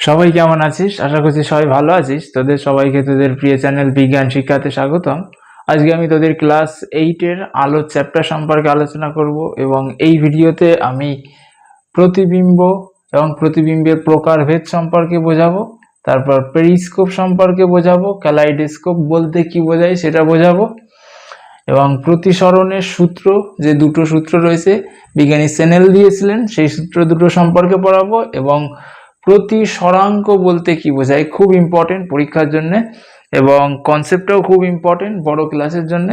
সবাই কেমন আছিস? আশা করছি সবাই ভালো আছিস। তোদের সবাইকে তোদের প্রিয় চ্যানেল বিজ্ঞান শিক্ষাতে স্বাগতম। আজকে আমি তোদের ক্লাস 8-এর আলো চ্যাপ্টার সম্পর্কে আলোচনা করব এবং এই ভিডিওতে আমি প্রতিবিম্ব এবং প্রতিবিম্বের প্রকারভেদ সম্পর্কে বোঝাবো। তারপর পেরিস্কোপ সম্পর্কে বোঝাবো, ক্যালাইডোস্কোপ বলতে কি বোঝায় সেটা বোঝাবো এবং প্রতিসরণের সূত্র, যে দুটো সূত্র রয়েছে বিজ্ঞানী স্নেল দিয়েছিলেন, সেই সূত্র দুটো সম্পর্কে পড়াবো এবং প্রতিসরাঙ্ক বলতে কি বোঝায়, খুব ইম্পর্টেন্ট পরীক্ষার জন্য এবং কনসেপ্টটাও খুব ইম্পর্টেন্ট বড় ক্লাসের জন্য,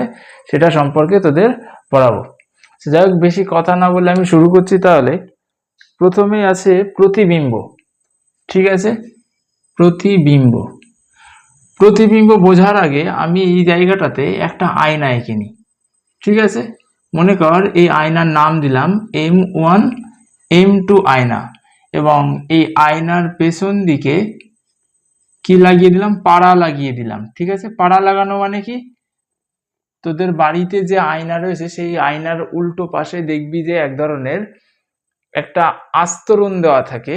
সেটা সম্পর্কে তোদের পড়াবো। যাই হোক, বেশি কথা না বলে আমি শুরু করছি। তাহলে প্রথমে আছে প্রতিবিম্ব। ঠিক আছে, প্রতিবিম্ব প্রতিবিম্ব বোঝার আগে আমি এই জায়গাটাতে একটা আয়না এঁকে নিই। ঠিক আছে, মনে কর এই আয়নার নাম দিলাম M1 M2 আয়না এবং এই আয়নার পেছন দিকে কি লাগিয়ে দিলাম, পাড়া লাগিয়ে দিলাম। ঠিক আছে, পাড়া লাগানো মানে কি, তোদের বাড়িতে যে আয়না রয়েছে সেই আয়নার উল্টো পাশে দেখবি যে এক ধরনের একটা আস্তরণ দেওয়া থাকে,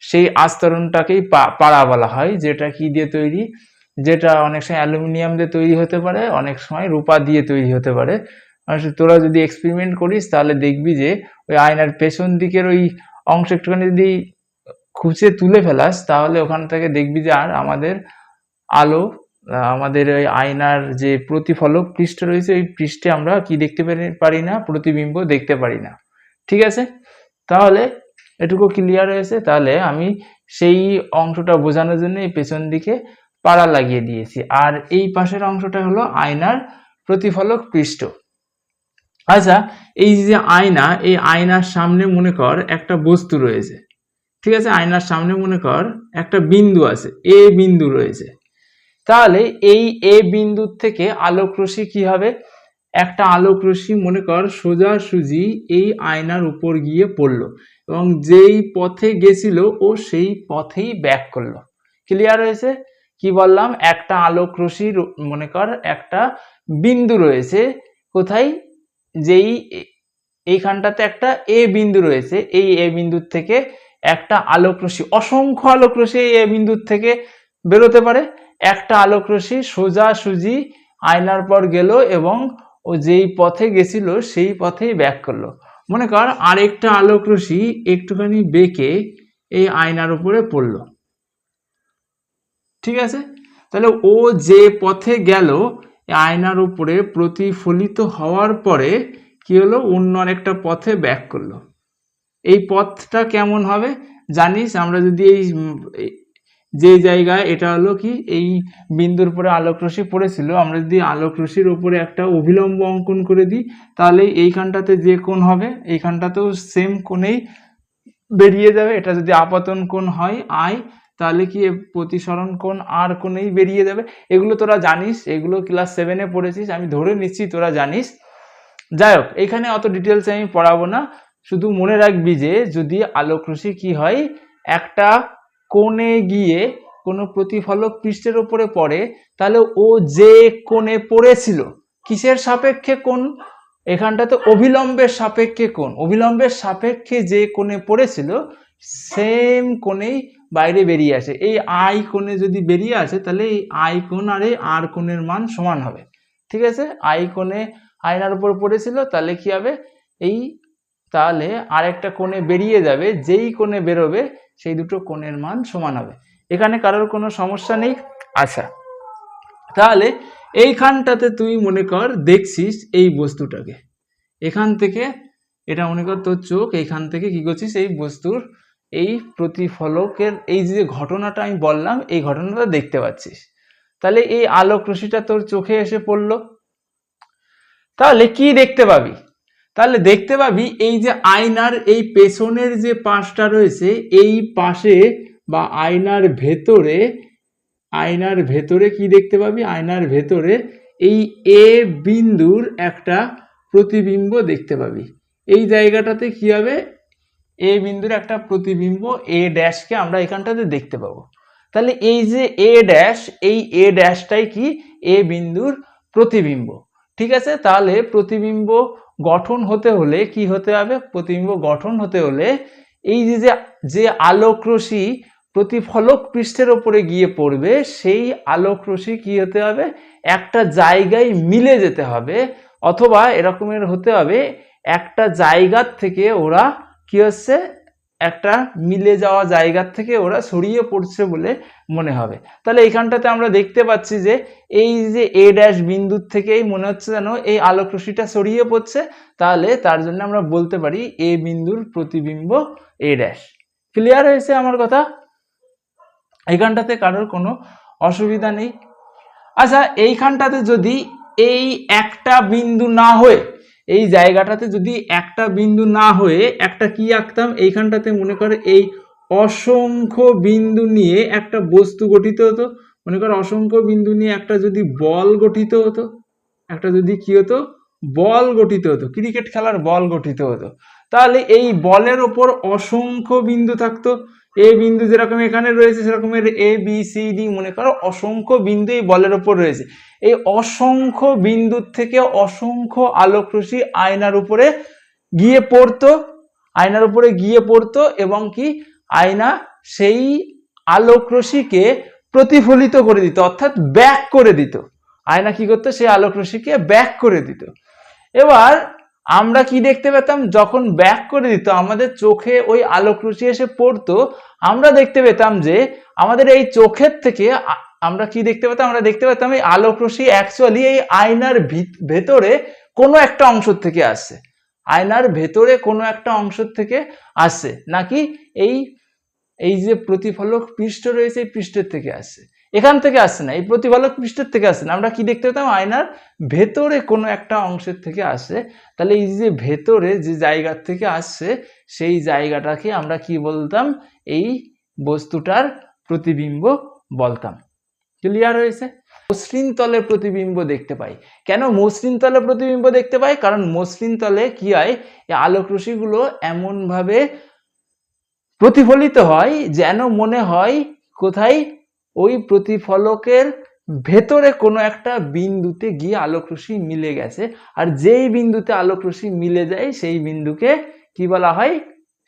সেই আস্তরণটাকেই পাড়া বলা হয়। যেটা কি দিয়ে তৈরি, যেটা অনেক সময় অ্যালুমিনিয়াম দিয়ে তৈরি হতে পারে, অনেক সময় রূপা দিয়ে তৈরি হতে পারে। তোরা যদি এক্সপেরিমেন্ট করিস তাহলে দেখবি যে ওই আয়নার পেছন দিকের ওই অংশ একটুখানি যদি খুঁচে তুলে ফেলাস তাহলে ওখান থেকে দেখবি যে আর আমাদের আলো, আমাদের ওই আয়নার যে প্রতিফলক পৃষ্ঠ রয়েছে ওই পৃষ্ঠে আমরা কি দেখতে পারি না, প্রতিবিম্ব দেখতে পারি না। ঠিক আছে, তাহলে এটুকু ক্লিয়ার হয়েছে। তাহলে আমি সেই অংশটা বোঝানোর জন্য এই পেছন দিকে পাড়া লাগিয়ে দিয়েছি, আর এই পাশের অংশটা হলো আয়নার প্রতিফলক পৃষ্ঠ। আচ্ছা, এই যে আয়না, এই আয়নার সামনে মনে কর একটা বস্তু রয়েছে। ঠিক আছে, আয়নার সামনে মনে কর একটা বিন্দু আছে, এ বিন্দু রয়েছে। তাহলে এই এ বিন্দুর থেকে আলোক রশ্মি কি হবে, একটা আলোক রশ্মি মনে কর সোজাসুজি এই আয়নার উপর গিয়ে পড়লো এবং যেই পথে গেছিল ও সেই পথেই ব্যাক করলো। ক্লিয়ার হয়েছে? কি বললাম, একটা আলোক রশ্মি মনে কর একটা বিন্দু রয়েছে কোথায়, যেই এইখানটাতে একটা এ বিন্দু রয়েছে, এই এ বিন্দুর থেকে একটা আলোক রশ্মি, অসংখ্য আলোক রশ্মি এই এ বিন্দুর থেকে বেরোতে পারে। একটা আলোক রশ্মি সোজাসুজি আয়নার পর গেল এবং ও যেই পথে গেছিল সেই পথেই ব্যাক করলো। মনে কর আরেকটা আলোক রশ্মি একটুখানি বেঁকে এই আয়নার উপরে পড়লো। ঠিক আছে, তাহলে ও যে পথে গেল আয়নার উপরে প্রতিফলিত হওয়ার পরে কি হলো, অন্য আরেকটা পথে ব্যাক করলো। এই পথটা কেমন হবে জানিস, আমরা যদি এই যে জায়গায়, এটা হলো কি এই বিন্দুর উপরে আলোক রশ্মি পড়েছিল, আমরা যদি আলোক রশ্মির উপরে একটা অভিলম্ব অঙ্কন করে দিই তাহলে এইখানটাতে যে কোণ হবে এইখানটাতেও সেম কোণেই বেরিয়ে যাবে। এটা যদি আপতন কোণ হয় আই, তাহলে কি প্রতিসরণ কোণ আর কোণেই বেরিয়ে যাবে। এগুলো তোরা জানিস, এগুলো ক্লাস 7-এ পড়েছিস, আমি ধরে নিচ্ছি তোরা জানিস। যাই হোক, এখানে অত ডিটেলসে আমি পড়াবো না, শুধু মনে রাখবি যে যদি আলোক রশ্মি কি হয়, একটা কোণে গিয়ে কোনো প্রতিফলক পৃষ্ঠের উপরে পড়ে, তাহলে ও যে কোণে পড়েছিল, কিসের সাপেক্ষে কোণ, এখানটাতে অভিলম্বের সাপেক্ষে কোণ, অভিলম্বের সাপেক্ষে যে কোণে পড়েছিল সেম কোণেই বাইরে বেরিয়ে আসে। এই আই কোণে যদি বেরিয়ে আসে তাহলে এই আই কোণ আর এই আর কোণের মান সমান হবে। ঠিক আছে, আই কোণে আয়নার উপর পড়েছিল তাহলে কি হবে, এই তাহলে আরেকটা কোণে বেরিয়ে যাবে, যেই কোণে বেরোবে সেই দুটো কোণের মান সমান হবে। এখানে কারোর কোনো সমস্যা নেই? আচ্ছা, তাহলে এইখানটাতে তুই মনে কর দেখছিস এই বস্তুটাকে, এখান থেকে এটা মনে কর তোর চোখ, এইখান থেকে কি করছিস, এই বস্তুর এই প্রতিফলকের এই যে ঘটনাটা আমি বললাম এই ঘটনাটা দেখতে পাচ্ছিস। তাহলে এই আলোক রশ্মিটা তোর চোখে এসে পড়লো, তাহলে কি দেখতে পাবি, তাহলে দেখতে পাবি এই যে আয়নার এই পেছনের যে পাশটা রয়েছে এই পাশে বা আয়নার ভেতরে, আয়নার ভেতরে কি দেখতে পাবি, আয়নার ভেতরে এই এ বিন্দুর একটা প্রতিবিম্ব দেখতে পাবি। এই জায়গাটাতে কি হবে, এ বিন্দুর একটা প্রতিবিম্ব এ ড্যাশকে আমরা এখানটাতে দেখতে পাবো। তাহলে এই যে এ ড্যাশ, এই এ ড্যাশটাই কি এ বিন্দুর প্রতিবিম্ব। ঠিক আছে, তাহলে প্রতিবিম্ব গঠন হতে হলে কি হতে হবে, প্রতিবিম্ব গঠন হতে হলে এই যে আলোক রশ্মি প্রতিফলক পৃষ্ঠের ওপরে গিয়ে পড়বে সেই আলোক রশ্মি কি হতে হবে, একটা জায়গায় মিলে যেতে হবে, অথবা এরকমের হতে হবে একটা জায়গার থেকে ওরা কি হচ্ছে, একটা মিলে যাওয়া জায়গার থেকে ওরা ছড়িয়ে পড়ছে বলে মনে হবে। তাহলে এইখানটাতে আমরা দেখতে পাচ্ছি যে এই যে এ ড্যাশ বিন্দুর থেকেই মনে হচ্ছে যেন এই আলোক রশ্মিটা ছড়িয়ে পড়ছে, তাহলে তার জন্য আমরা বলতে পারি এ বিন্দুর প্রতিবিম্ব এ ড্যাশ। ক্লিয়ার হয়েছে আমার কথা? এইখানটাতে কারোর কোনো অসুবিধা নেই? আচ্ছা, এইখানটাতে যদি এই একটা বিন্দু না হয়ে, এই জায়গাটাতে যদি একটা বিন্দু না হয়ে একটা কি আঁকতাম, এইখানটাতে মনে করে এই অসংখ্য বিন্দু নিয়ে একটা বস্তু গঠিত হতো, মনে করো অসংখ্য বিন্দু নিয়ে একটা যদি বল গঠিত হতো, একটা যদি কি হতো, বল গঠিত হতো, ক্রিকেট খেলার বল গঠিত হতো, তাহলে এই বলের ওপর অসংখ্য বিন্দু থাকতো। এ বিন্দু যেরকম এখানে রয়েছে সেরকমের এ বি সি ডি মনে করো অসংখ্য বিন্দু এই বলের ওপর রয়েছে। এই অসংখ্য বিন্দুর থেকে অসংখ্য আলোক রশ্মি আয়নার উপরে গিয়ে পড়তো, আয়নার উপরে গিয়ে পড়তো এবং কি আয়না সেই আলোক রশ্মিকে প্রতিফলিত করে দিত, অর্থাৎ ব্যাক করে দিত। আয়না কি করতো, সেই আলোক রশ্মিকে ব্যাক করে দিত। এবার আমরা কি দেখতে পেতাম, যখন ব্যাক করে দিত আমাদের চোখে ওই আলোক রশ্মি এসে পড়তো, আমরা দেখতে পেতাম যে আমাদের এই চোখের থেকে আমরা কি দেখতে পেতাম, আমরা দেখতে পেতাম এই আলোক রশ্মি অ্যাকচুয়ালি এই আয়নার ভেতরে কোনো একটা অংশ থেকে আসছে, আয়নার ভেতরে কোনো একটা অংশ থেকে আসছে, নাকি এই এই যে প্রতিফলক পৃষ্ঠ রয়েছে এই পৃষ্ঠের থেকে আসছে, এখান থেকে আসছে না, এই প্রতিফলক পৃষ্ঠের থেকে আসছে না, আমরা কি দেখতে পেতাম আয়নার ভেতরে কোনো একটা অংশের থেকে আসছে। তাহলে এই যে ভেতরে যে জায়গার থেকে আসছে সেই জায়গাটাকে আমরা কি বলতাম, এই বস্তুটার প্রতিবিম্ব বলতাম। ক্লিয়ার হয়েছে? মসৃণ তলে প্রতিবিম্ব দেখতে পাই। কেন মসৃণ তলে প্রতিবিম্ব দেখতে পাই? কারণ মসৃণ তলে কি হয়, এই আলোক রশ্মিগুলো এমন ভাবে প্রতিফলিত হয় যেন মনে হয় কোথায়, ওই প্রতিফলকের ভেতরে কোনো একটা বিন্দুতে গিয়ে আলোক রশ্মি মিলে গেছে, আর যেই বিন্দুতে আলোক রশ্মি মিলে যায় সেই বিন্দুকে কি বলা হয়,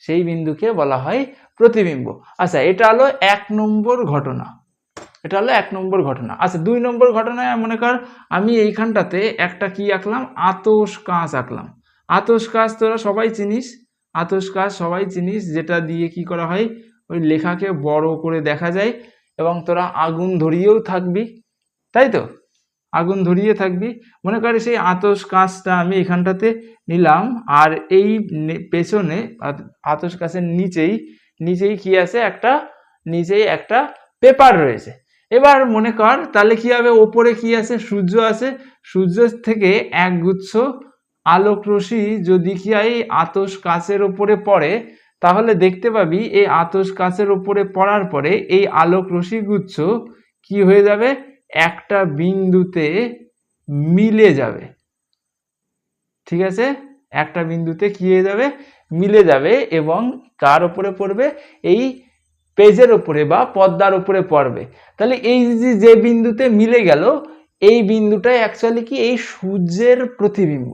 সেই বিন্দুকে বলা হয় প্রতিবিম্ব। আচ্ছা, এটা হলো 1 নম্বর ঘটনা, এটা হলো 1 নম্বর ঘটনা। আচ্ছা, 2 নম্বর ঘটনায় মনে কর আমি এইখানটাতে একটা কি আঁকলাম, আতশ কাঁচ আঁকলাম। আতশ কাঁচ তোরা সবাই চিনিস, আতশ কাঁচ সবাই চিনিস, যেটা দিয়ে কি করা হয়, ওই লেখাকে বড় করে দেখা যায়, এবং তোরা আগুন ধরিয়েও থাকবি, তাই তো, আগুন ধরিয়ে থাকবি। মনে করি সেই আতশ কাঁচটা আমি এখানটাতে নিলাম, আর এই পেছনে আতশ কাঁচের নিচেই কি আছে, নিচেই একটা পেপার রয়েছে। এবার মনে কর তাহলে কি হবে, ওপরে কি আছে, সূর্য আছে, সূর্য থেকে একগুচ্ছ আলোক রশ্মি যদি কি হয় আতশ কাঁচের ওপরে পড়ে, তাহলে দেখতে পাবি এই আতশ কাঁচের ওপরে পড়ার পরে এই আলোক রশ্মি গুচ্ছ কি হয়ে যাবে, একটা বিন্দুতে মিলে যাবে। ঠিক আছে, একটা বিন্দুতে কি হয়ে যাবে, মিলে যাবে, এবং কার উপরে পড়বে, এই পেজের উপরে বা পর্দার উপরে পড়বে। তাহলে এই যে বিন্দুতে মিলে গেল, এই বিন্দুটা অ্যাকচুয়ালি কি, এই সূর্যের প্রতিবিম্ব।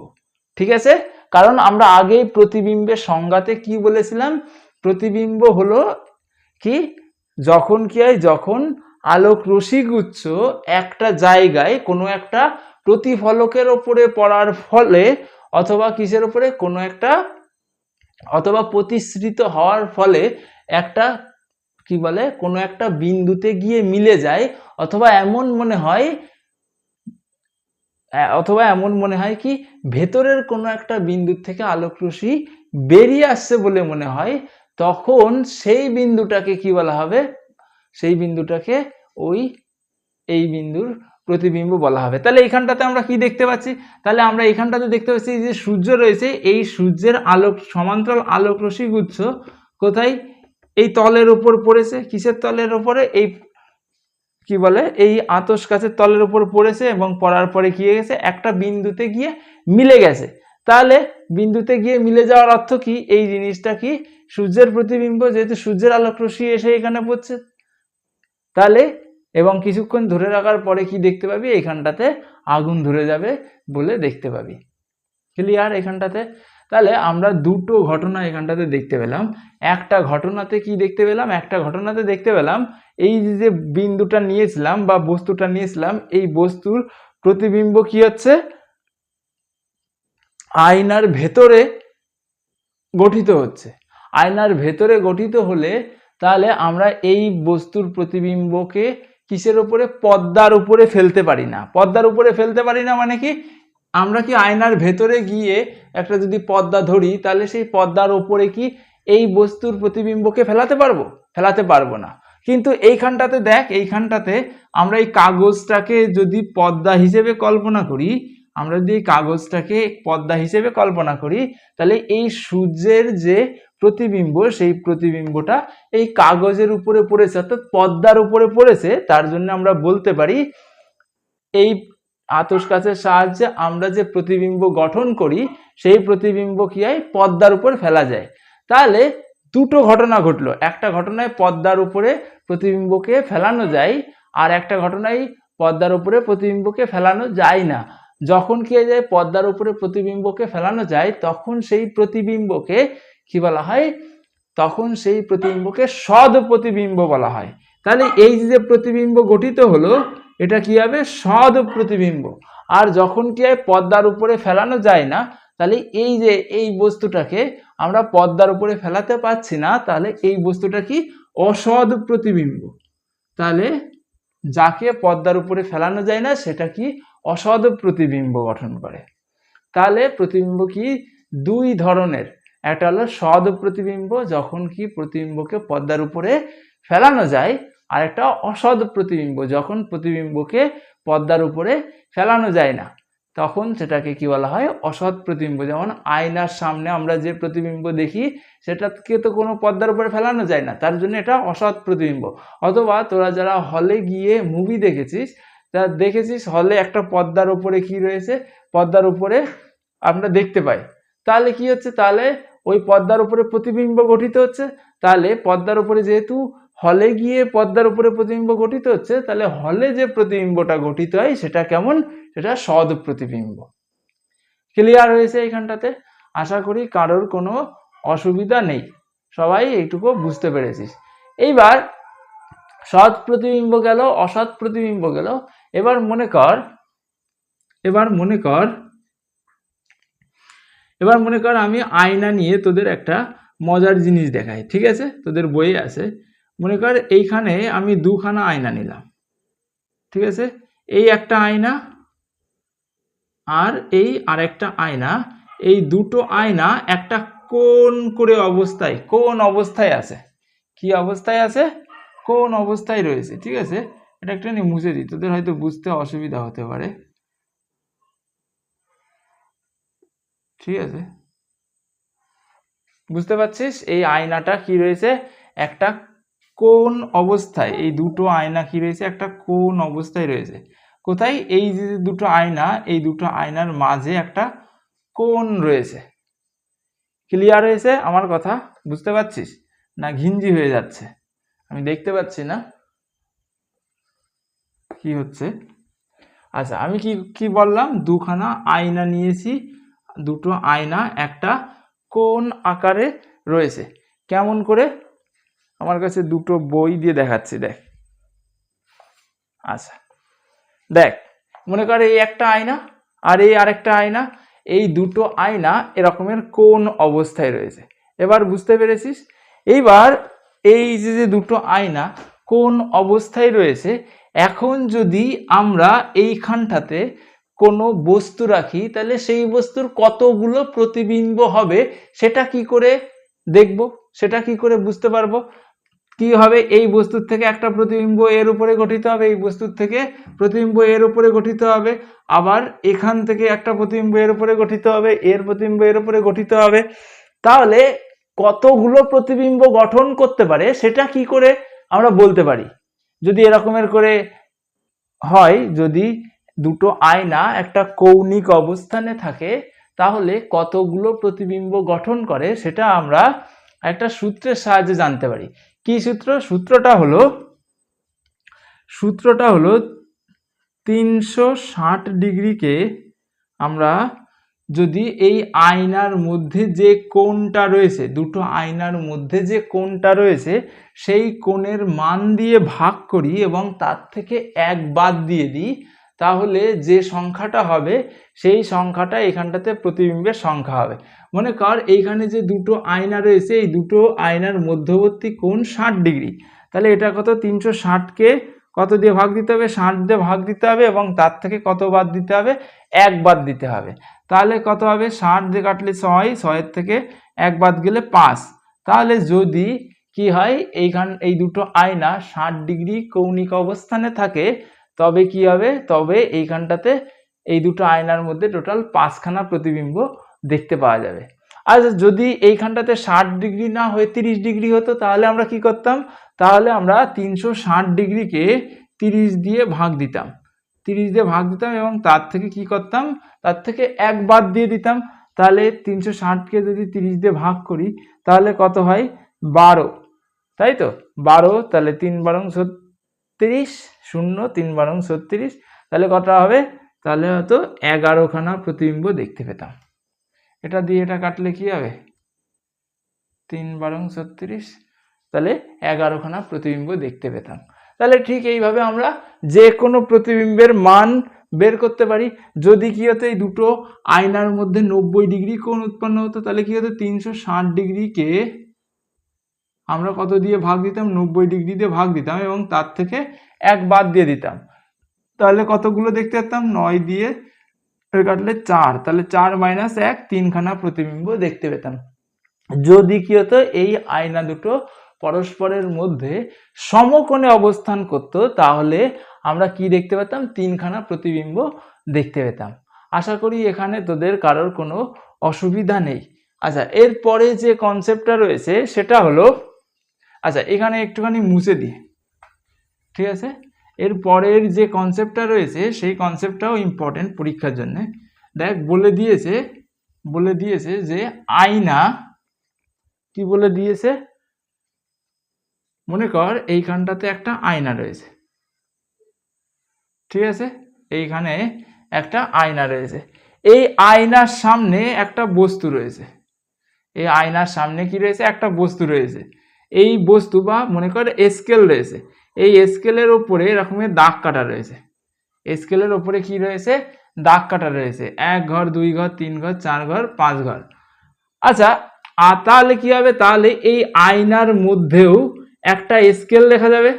ঠিক আছে, কারণ আমরা আগেই প্রতিবিম্বের সংজ্ঞাতে কি বলেছিলাম, প্রতিবিম্ব হলো কি, যখন কি হয়, যখন আলোক রশ্মিগুচ্ছ একটা জায়গায় কোনো একটা প্রতিফলকের ওপরে পড়ার ফলে, অথবা কিসের উপরে, কোনো একটা, অথবা প্রতিসৃত হওয়ার ফলে একটা কি বলে, কোনো একটা বিন্দুতে গিয়ে মিলে যায়, অথবা এমন মনে হয় কি ভেতরের কোনো একটা বিন্দুর থেকে আলোক রশ্মি বেরিয়ে আসছে বলে মনে হয়, তখন সেই বিন্দুটাকে কি বলা হবে, সেই বিন্দুটাকে এই বিন্দুর প্রতিবিম্ব বলা হবে। তাহলে এইখানটাতে আমরা কি দেখতে পাচ্ছি, তাহলে আমরা এইখানটাতে দেখতে পাচ্ছি যে সূর্য রয়েছে, এই সূর্যের আলোক সমান্তরাল আলোক রশ্মি গুচ্ছ কোথায়, এই তলের উপর পড়েছে, কিসের তলের উপরে, এই কি বলে, এই আতশ কাঁচের তলের উপর পড়েছে, এবং পড়ার পরে কি হয়ে গেছে, একটা বিন্দুতে গিয়ে মিলে গেছে। তাহলে বিন্দুতে গিয়ে মিলে যাওয়ার অর্থ কি, এই জিনিসটা কি সূর্যের প্রতিবিম্ব, যেহেতু সূর্যের আলোক রশ্মি এসে এখানে পড়ছে। তাহলে এবং কিছুক্ষণ ধরে রাখার পরে কি দেখতে পাবি, এখানটাতে আগুন ধরে যাবে বলে দেখতে পাবি। ক্লিয়ার এখানটাতে? তাহলে আমরা দুটো ঘটনা এখানটাতে দেখতে পেলাম। একটা ঘটনাতে কি দেখতে পেলাম? একটা ঘটনাতে দেখতে পেলাম এই যে বিন্দুটা নিয়েছিলাম বা বস্তুটা নিয়েছিলাম, এই বস্তুর প্রতিবিম্ব কি হচ্ছে? আয়নার ভেতরে গঠিত হচ্ছে। আয়নার ভেতরে গঠিত হলে তাহলে আমরা এই বস্তুর প্রতিবিম্বকে কিসের উপরে? পর্দার উপরে ফেলতে পারি না। পর্দার উপরে ফেলতে পারি না মানে কি? আমরা কি আয়নার ভেতরে গিয়ে একটা যদি পর্দা ধরি, তাহলে সেই পর্দার উপরে কি এই বস্তুর প্রতিবিম্বকে ফেলাতে পারবো? ফেলাতে পারবো না। কিন্তু এইখানটাতে দেখ, এইখানটাতে আমরা এই কাগজটাকে যদি পর্দা হিসেবে কল্পনা করি, আমরা যদি এই কাগজটাকে পর্দা হিসেবে কল্পনা করি, তাহলে এই সূর্যের যে প্রতিবিম্ব, সেই প্রতিবিম্বটা এই কাগজের উপরে পড়েছে, অর্থাৎ পর্দার উপরে পড়েছে। তার জন্য আমরা বলতে পারি এই আতশ কাচের সাহায্যে আমরা যে প্রতিবিম্ব গঠন করি, সেই প্রতিবিম্ব কি হয়? পর্দার উপর ফেলা যায়। তাহলে দুটো ঘটনা ঘটলো। একটা ঘটনায় পর্দার উপরে প্রতিবিম্বকে ফেলানো যায়, আর একটা ঘটনায় পর্দার উপরে প্রতিবিম্বকে ফেলানো যায় না। যখন কি হয়ে যায়? পর্দার উপরে প্রতিবিম্বকে ফেলানো যায়, তখন সেই প্রতিবিম্বকে কি বলা হয়? তখন সেই প্রতিবিম্বকে সদ প্রতিবিম্ব বলা হয়। তাহলে এই যে প্রতিবিম্ব গঠিত হলো, এটা কি হবে? সদ প্রতিবিম্ব। আর যখন কি হয়? পর্দার উপরে ফেলানো যায় না, তাহলে এই যে এই বস্তুটাকে আমরা পর্দার উপরে ফেলাতে পারছি না, তাহলে এই বস্তুটা কি? অসদ প্রতিবিম্ব। তাহলে যাকে পর্দার উপরে ফেলানো যায় না, সেটা কি? অসদ প্রতিবিম্ব গঠন করে। তাহলে প্রতিবিম্ব কি? দুই ধরনের। একটা হলো সদ প্রতিবিম্ব, যখন কি প্রতিবিম্বকে পর্দার উপরে ফেলানো যায়, আর একটা অসদ প্রতিবিম্ব, যখন প্রতিবিম্বকে পর্দার উপরে ফেলানো যায় না, তখন সেটাকে কি বলা হয়? অসৎ প্রতিবিম্ব। যেমন আয়নার সামনে আমরা যে প্রতিবিম্ব দেখি, সেটাকে তো কোনো পর্দার উপরে ফেলানো যায় না, তার জন্য এটা অসৎ প্রতিবিম্ব। অথবা তোরা যারা হলে গিয়ে মুভি দেখেছিস, তা দেখেছিস হলে একটা পর্দার উপরে কি রয়েছে? পর্দার উপরে আমরা দেখতে পাই। তাহলে কি হচ্ছে? তাহলে ওই পর্দার উপরে প্রতিবিম্ব গঠিত হচ্ছে। তাহলে পর্দার উপরে, যেহেতু হলে গিয়ে পর্দার উপরে প্রতিবিম্ব গঠিত হচ্ছে, তাহলে হলে যে প্রতিবিম্বটা গঠিত হয় সেটা কেমন? সেটা সদ প্রতিবিম্ব। ক্লিয়ার হয়েছে এইখানটাতে? আশা করি কারোর কোনো অসুবিধা নেই, সবাই এইটুকু বুঝতে পেরেছিস। এইবার সৎ প্রতিবিম্ব গেল, অসৎ প্রতিবিম্ব গেল। এবার মনে কর আমি আয়না নিয়ে তোদের একটা মজার জিনিস দেখাই, ঠিক আছে? তোদের বইয়ে আছে। মনে কর এইখানে আমি দুখানা আয়না নিলাম, ঠিক আছে? এই একটা আয়না আর এই আরেকটা আয়না। এই দুটো আয়না একটা কোণ করে অবস্থায়, কোণ অবস্থায় আছে। কি অবস্থায় আছে? কোণ অবস্থায় রয়েছে, ঠিক আছে? এটা একটা মুছে দিই, তোদের হয়তো বুঝতে অসুবিধা হতে পারে, ঠিক আছে? বুঝতে পারছিস? এই আয়নাটা কি রয়েছে? একটা কোণ অবস্থায়। এই দুটো আয়না কি রয়েছে? একটা কোণ অবস্থায় রয়েছে। কোথায়? এই যে দুটো আয়না, এই দুটো আয়নার মাঝে একটা কোণ রয়েছে। ক্লিয়ার হয়েছে আমার কথা? বুঝতে পারছিস না ঘিঞ্জি হয়ে যাচ্ছে? আমি দেখতে পাচ্ছি না কি হচ্ছে। আচ্ছা, আমি কি বললাম? দুখানা আয়না নিয়েছি, দুটো আয়না একটা কোণ আকারে রয়েছে। কেমন করে? আমার কাছে দুটো বই দিয়ে দেখাচ্ছি, দেখ। আচ্ছা দেখ, মনে কর এই একটা আয়না আর এই আরেকটা আয়না, এই দুটো আয়না এরকমের কোণ অবস্থায় রয়েছে। এবার বুঝতে পেরেছিস? এইবার এই যে দুটো আয়না কোণ অবস্থায় রয়েছে, এখন যদি আমরা এইখানটাতে কোনো বস্তু রাখি, তাহলে সেই বস্তুর কতগুলো প্রতিবিম্ব হবে সেটা কি করে দেখব? সেটা কি করে বুঝতে পারবো? কি হবে? এই বস্তুর থেকে একটা প্রতিবিম্ব এর উপরে গঠিত হবে, এই বস্তুর থেকে প্রতিবিম্ব এর উপরে গঠিত হবে, আবার এখান থেকে একটা প্রতিবিম্ব এর উপরে গঠিত হবে, এর প্রতিবিম্ব এর উপরে গঠিত হবে। তাহলে কতগুলো প্রতিবিম্ব গঠন করতে পারে সেটা কি করে আমরা বলতে পারি? যদি এরকমের করে হয়, যদি দুটো আয়না একটা কৌণিক অবস্থানে থাকে, তাহলে কতগুলো প্রতিবিম্ব গঠন করে সেটা আমরা একটা সূত্রের সাহায্যে জানতে পারি। কি সূত্র? সূত্রটা হলো 360 ডিগ্রিকে আমরা যদি এই আয়নার মধ্যে যে কোণটা রয়েছে, দুটো আয়নার মধ্যে যে কোণটা রয়েছে সেই কোণের মান দিয়ে ভাগ করি এবং তার থেকে 1 বাদ দিয়ে দিই, তাহলে যে সংখ্যাটা হবে সেই সংখ্যাটা এখানটাতে প্রতিবিম্বের সংখ্যা হবে। মনে কর এইখানে যে দুটো আয়না রয়েছে, এই দুটো আয়নার মধ্যবর্তী কোণ 60 ডিগ্রি। তাহলে এটা কত, 360কে কত দিয়ে ভাগ দিতে হবে, 60 দিয়ে ভাগ দিতে হবে এবং তার থেকে কত বাদ দিতে হবে, 1 বাদ দিতে হবে। তাহলে কত হবে, 60 দিয়ে কাটলে 6, 6-এর থেকে 1 বাদ গেলে 5। তাহলে যদি কি হয়, এই দুটো আয়না 60 ডিগ্রি কৌণিক অবস্থানে থাকে, তবে কি হবে, তবে এইখানটাতে এই দুটো আয়নার মধ্যে টোটাল 5খানা প্রতিবিম্ব দেখতে পাওয়া যাবে। আর যদি এইখানটাতে 60 ডিগ্রি না হয়ে 30 ডিগ্রি হতো, তাহলে আমরা কি করতাম, তাহলে আমরা 360 ডিগ্রিকে 30 দিয়ে ভাগ দিতাম, 30 দিয়ে ভাগ দিতাম এবং তার থেকে কি করতাম, তার থেকে 1 বাদ দিয়ে দিতাম। তাহলে 360কে যদি 30 দিয়ে ভাগ করি তাহলে কত হয়, 12, তাই তো 12। তাহলে 3 বারং 36, 0 3 বারং 36, তাহলে কত হবে, তাহলে হয়তো 11খানা প্রতিবিম্ব দেখতে পেতাম। এটা দিয়ে এটা কাটলে কি হবে, 3 বারং 36, তাহলে 11খানা প্রতিবিম্ব দেখতে পেতাম। তাহলে ঠিক এইভাবে আমরা যে কোনো প্রতিবিম্বের মান বের করতে পারি। যদি কি হতো, এই দুটো আয়নার মধ্যে 90 ডিগ্রি কোণ উৎপন্ন হতো, তাহলে কি হতো, 360 ডিগ্রিকে আমরা কত দিয়ে ভাগ দিতাম, 90 ডিগ্রি দিয়ে ভাগ দিতাম এবং তার থেকে 1 বাদ দিয়ে দিতাম। তাহলে কতগুলো দেখতে পেতাম, 9 দিয়ে কাটলে 4, তাহলে 4 - 1, 3খানা প্রতিবিম্ব দেখতে পেতাম। যদি কি হতো, এই আয়না দুটো পরস্পরের মধ্যে সমকোণে অবস্থান করত, তাহলে আমরা কি দেখতে পেতাম, 3খানা প্রতিবিম্ব দেখতে পেতাম। আশা করি এখানে তোদের কারোর কোনো অসুবিধা নেই। আচ্ছা, এরপরে যে কনসেপ্টটা রয়েছে সেটা হলো, আচ্ছা এখানে একটুখানি মুছে দিই, ঠিক আছে। এর পরের যে কনসেপ্টটা রয়েছে সেই কনসেপ্টটাও ইম্পর্টেন্ট পরীক্ষার জন্য। দেখ, বলে দিয়েছে যে আয়না, কি বলে দিয়েছে, মনে কর এইখানটাতে একটা আয়না রয়েছে, ঠিক আছে, এইখানে একটা আয়না রয়েছে, এই আয়নার সামনে একটা বস্তু রয়েছে, এই আয়নার সামনে কি রয়েছে, একটা বস্তু রয়েছে। এই বস্তু বা মনে কর স্কেল রয়েছে, এই স্কেলের ওপরে এরকমের দাগ কাটা রয়েছে, স্কেলের ওপরে কি রয়েছে, দাগ কাটা রয়েছে, 1 ঘর 2 ঘর 3 ঘর 4 ঘর 5 ঘর। আচ্ছা, তাহলে কি হবে, তাহলে এই আয়নার মধ্যেও একটা স্কেল দেখা যাবে,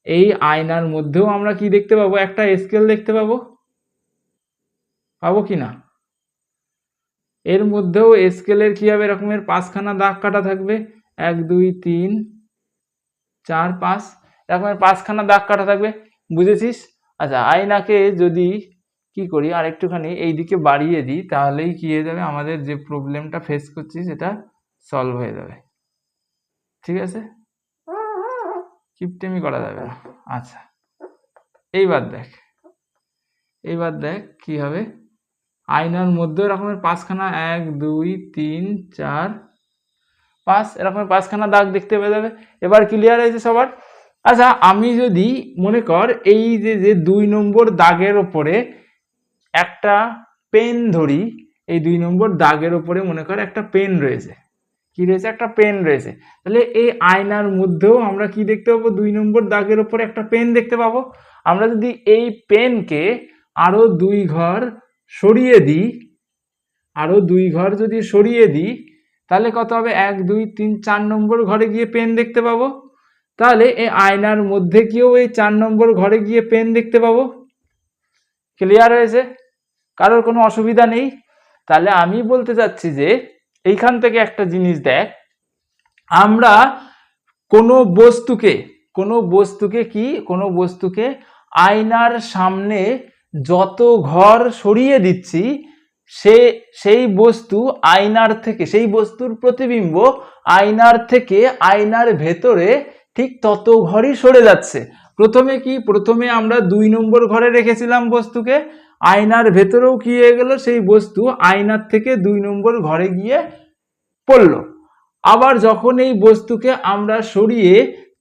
এই আয়নার মধ্যেও আমরা কি দেখতে পাবো, একটা স্কেল দেখতে পাবো, পাবো কি না, এর মধ্যেও স্কেলের কি হবে, এরকমের 5খানা দাগ কাটা থাকবে, 1 2 3 4 5, এরকমের 5খানা দাগ কাটা থাকবে, বুঝেছিস। আচ্ছা, আয়নাকে যদি কি করি, আর একটুখানি এইদিকে বাড়িয়ে দিই, তাহলেই কি হয়ে যাবে, আমাদের যে প্রবলেমটা ফেস করছি সেটা সলভ হয়ে যাবে, ঠিক আছে, কিপটেমি করা যাবে না। আচ্ছা, এইবার দেখ কি হবে, আয়নার মধ্যে এরকমের 5খানা 1 2 3 4 5 এরকমের 5খানা দাগ দেখতে পেয়ে যাবে। এবার ক্লিয়ার হয়েছে সবার। আচ্ছা, আমি যদি মনে কর এই যে 2 নম্বর দাগের ওপরে একটা পেন ধরি, এই 2 নম্বর দাগের ওপরে মনে কর একটা পেন রয়েছে, কি রয়েছে, একটা পেন রয়েছে, তাহলে এই আয়নার মধ্যেও আমরা কি দেখতে পাবো, 2 নম্বর দাগের ওপরে একটা পেন দেখতে পাবো। আমরা যদি এই পেনকে আরো 2 ঘর সরিয়ে দিই, আরো 2 ঘর যদি সরিয়ে দিই, তাহলে কত হবে, 1 2 3 4 নম্বর ঘরে গিয়ে পেন দেখতে পাবো। তাহলে এই আয়নার মধ্যে গিয়েও এই 4 নম্বর ঘরে গিয়ে পেন দেখতে পাবো। ক্লিয়ার হয়েছে, কারোর কোনো অসুবিধা নেই। তাহলে আমি বলতে চাচ্ছি যে এইখান থেকে একটা জিনিস দেখ, আমরা কোনো বস্তুকে আয়নার সামনে যত ঘর সরিয়ে দিচ্ছি, সেই বস্তু আয়নার থেকে, সেই বস্তুর প্রতিবিম্ব আয়নার থেকে আয়নার ভেতরে ঠিক তত ঘরই সরে যাচ্ছে। প্রথমে আমরা 2 নম্বর ঘরে রেখেছিলাম বস্তুকে, আয়নার ভেতরেও কি হয়ে গেল, সেই বস্তু আয়নার থেকে 2 নম্বর ঘরে গিয়ে পড়লো। আবার যখন এই বস্তুকে আমরা সরিয়ে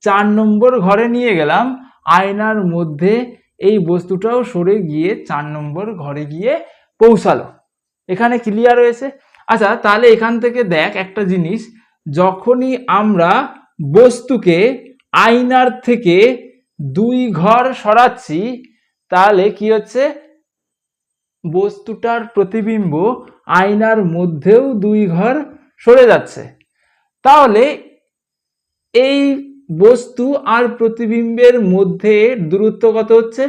4 নম্বর ঘরে নিয়ে গেলাম, আয়নার মধ্যে এই বস্তুটাও সরে গিয়ে 4 নম্বর ঘরে গিয়ে পৌঁছালো। এখানে ক্লিয়ার হয়েছে? আচ্ছা, তাহলে এখান থেকে দেখ একটা জিনিস, যখনই আমরা বস্তুকে আয়নার থেকে 2 ঘর সরাচ্ছি তাহলে কি হচ্ছে, বস্তুটার প্রতিবিম্ব আয়নার মধ্যেও 2 ঘর সরে যাচ্ছে। তাহলে এই বস্তু আর প্রতিবিম্বের মধ্যে দূরত্ব কত হচ্ছে?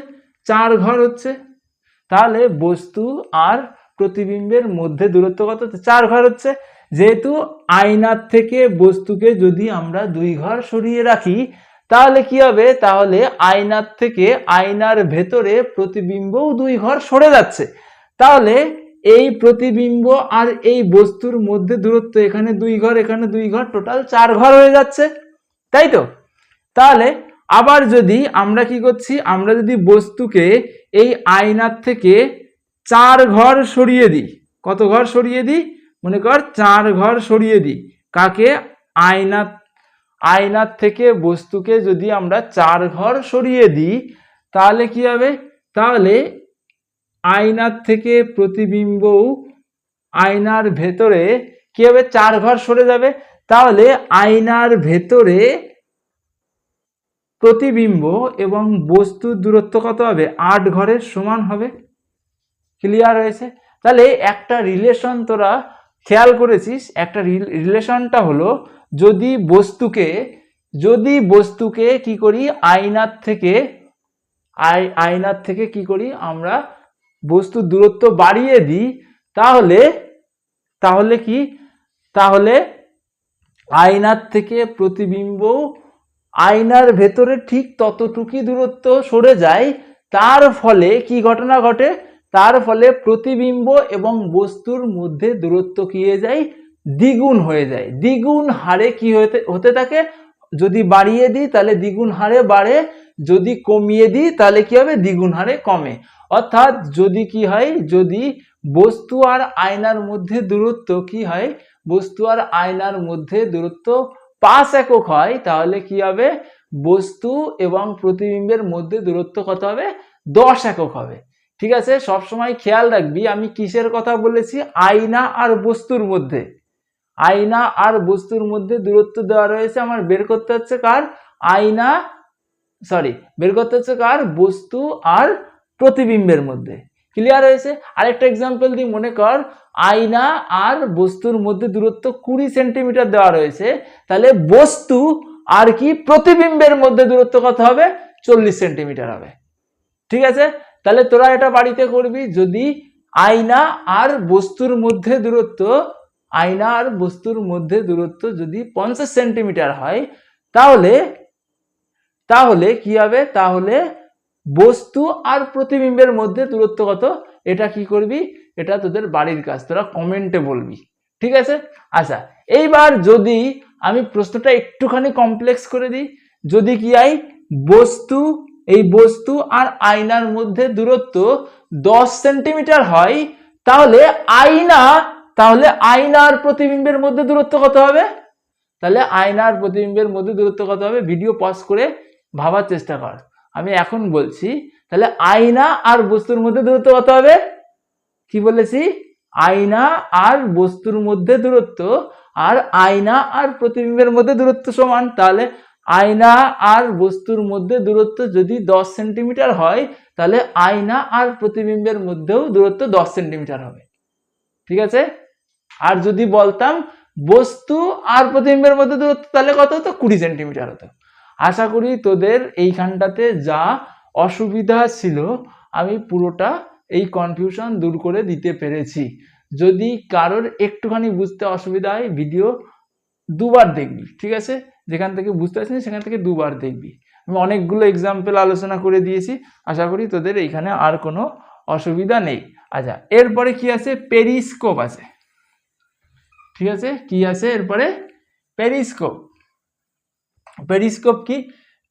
4 ঘর হচ্ছে। তাহলে বস্তু আর প্রতিবিম্বের মধ্যে দূরত্ব কত হচ্ছে? 4 ঘর হচ্ছে। যেহেতু আয়নার থেকে বস্তুকে যদি আমরা 2 ঘর সরিয়ে রাখি তাহলে কি হবে, তাহলে আয়নার থেকে আয়নার ভেতরে প্রতিবিম্বও 2 ঘর সরে যাচ্ছে। তাহলে এই প্রতিবিম্ব আর এই বস্তুর মধ্যে দূরত্ব এখানে 2 ঘর, এখানে 2 ঘর, টোটাল 4 ঘর হয়ে যাচ্ছে, তাই তো? তাহলে আবার যদি আমরা কি করছি, আমরা যদি বস্তুকে এই আয়নার থেকে 4 ঘর সরিয়ে দিই, কত ঘর সরিয়ে দিই? মনে কর 4 ঘর সরিয়ে দিই। কাকে? আয়নার থেকে বস্তুকে যদি আমরা 4 ঘর সরিয়ে দিই তাহলে কি হবে, তাহলে আয়নার থেকে প্রতিবিম্বও আয়নার ভেতরে কি হবে, 4 ঘর সরে যাবে। তাহলে আয়নার ভেতরে প্রতিবিম্ব এবং বস্তুর দূরত্ব কত হবে? 8 ঘরের সমান হবে। ক্লিয়ার হয়েছে? তাহলে একটা রিলেশন তোরা খেয়াল করেছিস, একটা রিলেশনটা হলো, যদি বস্তুকে কি করি, আয়নার থেকে কি করি আমরা, বস্তুর দূরত্ব বাড়িয়ে দিই, তাহলে কি, তাহলে আয়নার থেকে প্রতিবিম্ব আয়নার ভেতরে ঠিক ততটুকুই দূরত্ব সরে যায়। তার ফলে কি ঘটনা ঘটে, তার ফলে প্রতিবিম্ব এবং বস্তুর মধ্যে দূরত্ব কি হয়ে যায়, দ্বিগুণ হয়ে যায়। দ্বিগুণ হারে কি হতে থাকে, যদি বাড়িয়ে দিই তাহলে দ্বিগুণ হারে বাড়ে, যদি কমিয়ে দিই তাহলে কি হবে, দ্বিগুণ হারে কমে। অর্থাৎ যদি কি হয়, যদি বস্তু আর আয়নার মধ্যে দূরত্ব কি হয়, বস্তু আর আয়নার মধ্যে দূরত্ব 5 একক হয়, তাহলে কি হবে, বস্তু এবং প্রতিবিম্বের মধ্যে দূরত্ব কত হবে, 10 একক হবে। ঠিক আছে? সবসময় খেয়াল রাখবি আমি কিসের কথা বলেছি, আয়না আর বস্তুর মধ্যে। আয়না আর বস্তুর মধ্যে দূরত্ব দেওয়া রয়েছে, আমার বের করতে হচ্ছে কার, বের করতে হচ্ছে কার, বস্তু আর প্রতিবিম্বের মধ্যে। ক্লিয়ার হয়েছে? আরেকটা এক্সাম্পল দিই, মনে কর আয়না আর বস্তুর মধ্যে দূরত্ব 20 সেন্টিমিটার দেওয়া রয়েছে, তাহলে বস্তু আর কি প্রতিবিম্বের মধ্যে দূরত্ব কত হবে, 40 সেন্টিমিটার হবে। ঠিক আছে? তাহলে তোরা এটা বাড়িতে করবি, যদি আয়না আর বস্তুর মধ্যে দূরত্ব যদি 50 সেন্টিমিটার হয় তাহলে কি হবে, তাহলে বস্তু আর প্রতিবিম্বের মধ্যে দূরত্ব কত, এটা কি করবি, এটা তোদের বাড়ির কাজ, তোরা কমেন্টে বলবি। ঠিক আছে? আচ্ছা, এইবার যদি আমি প্রশ্নটা একটুখানি কমপ্লেক্স করে দিই, যদি কি হয়, বস্তু আর আয়নার মধ্যে দূরত্ব 10 সেন্টিমিটার হয়, তাহলে আয়না আর প্রতিবিম্বের মধ্যে দূরত্ব কত হবে, তাহলে আয়না আর প্রতিবিম্বের মধ্যে দূরত্ব কত হবে, ভিডিও পজ করে ভাবার চেষ্টা কর, আমি এখন বলছি। তাহলে আয়না আর বস্তুর মধ্যে দূরত্ব কত হবে, কি বলেছি, আয়না আর বস্তুর মধ্যে দূরত্ব আর আয়না আর প্রতিবিম্বের মধ্যে দূরত্ব সমান। তাহলে আয়না আর বস্তুর মধ্যে দূরত্ব যদি 10 সেন্টিমিটার হয়, তাহলে আয়না আর প্রতিবিম্বের মধ্যেও দূরত্ব 10 সেন্টিমিটার হবে। ঠিক আছে? আর যদি বলতাম বস্তু আর প্রতিবিম্বের মধ্যে দূরত্ব, তাহলে কত হতো, 20 সেন্টিমিটার হতো। আশা করি তোদের এইখানটাতে যা অসুবিধা ছিল আমি পুরোটা এই কনফিউশন দূর করে দিতে পেরেছি। যদি কারোর একটুখানি বুঝতে অসুবিধা হয়, ভিডিও 2 বার দেখবি। ঠিক আছে? যেখান থেকে বুঝতে পারছিস সেখান থেকে 2 বার দেখবি। আমি অনেকগুলো এক্সাম্পল আলোচনা করে দিয়েছি, আশা করি তোদের এইখানে আর কোনো অসুবিধা নেই। আচ্ছা, এরপরে কি আছে, পেরিস্কোপ আছে। ঠিক আছে? কি আছে এরপরে, পেরিস্কোপ। পেরিস্কোপ কি,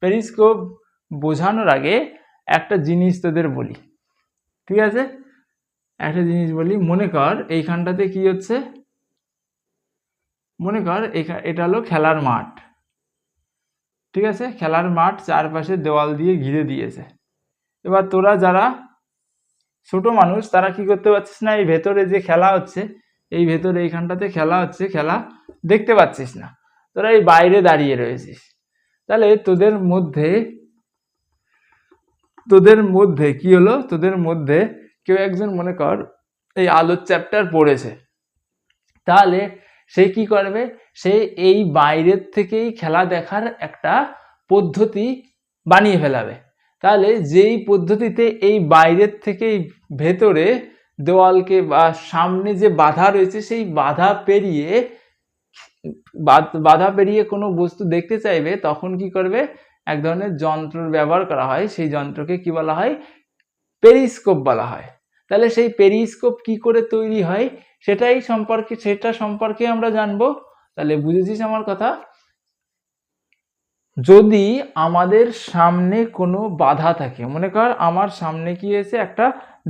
পেরিস্কোপ বোঝানোর আগে একটা জিনিস তোদের বলি। ঠিক আছে? একটা জিনিস বলি, মনে কর এইখানটাতে কি হচ্ছে, মনে কর এটা হলো খেলার মাঠ। ঠিক আছে? খেলার মাঠ চারপাশে দেওয়াল দিয়ে ঘিরে দিয়েছে। এবার তোরা যারা ছোট মানুষ তারা কি করতে পারছিস না, এই ভেতরে যে খেলা হচ্ছে, এই ভেতরে এইখানটাতে খেলা হচ্ছে, খেলা দেখতে পাচ্ছিস না, তোরা এই বাইরে দাঁড়িয়ে রয়েছিস। তাহলে তোদের মধ্যে কি হলো, তোদের মধ্যে কেউ একজন মনে কর এই আলোর চ্যাপ্টার পড়েছে, তাহলে সে কি করবে, সে এই বাইরের থেকেই খেলা দেখার একটা পদ্ধতি বানিয়ে ফেলাবে। তাহলে যেই পদ্ধতিতে এই বাইরের থেকে ভেতরে দেওয়ালকে বা সামনে যে বাধা রয়েছে সেই বাধা পেরিয়ে কোনো বস্তু দেখতে চাইবে, তখন কি করবে, এক ধরনের যন্ত্রের ব্যবহার করা হয়, সেই যন্ত্রকে কি বলা হয়, পেরিস্কোপ বলা হয়। তাহলে সেই পেরিস্কোপ কি করে তৈরি হয় সেটা সম্পর্কে আমরা জানবো। তাহলে বুঝেছিস আমার কথা? যদি আমাদের সামনে কোনো বাধা থাকে, মনে কর আমার সামনে কি হয়েছে, একটা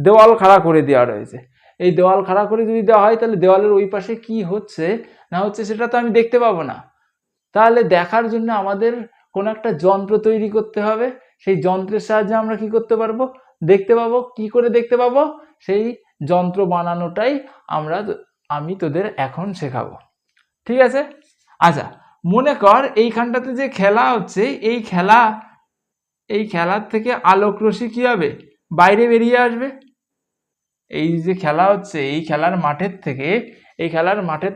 দেওয়াল খাড়া করে দেওয়া রয়েছে, এই দেওয়াল খাড়া করে যদি দেওয়া হয় তাহলে দেওয়ালের ওই পাশে কি হচ্ছে না হচ্ছে সেটা তো আমি দেখতে পাবো না। তাহলে দেখার জন্য আমাদের কোনো একটা যন্ত্র তৈরি করতে হবে, সেই যন্ত্রের সাহায্যে আমরা কি করতে পারবো, দেখতে পাবো। কি করে দেখতে পাবো, সেই যন্ত্র বানানোটাই আমি তোদের এখন শেখাবো, ঠিক আছে? আচ্ছা, মনে কর এইখানটাতে যে খেলা হচ্ছে, এই খেলার থেকে আলোক রশ্মি কি হবে, বাইরে বেরিয়ে আসবে। এই যে খেলা হচ্ছে, এই খেলার মাঠের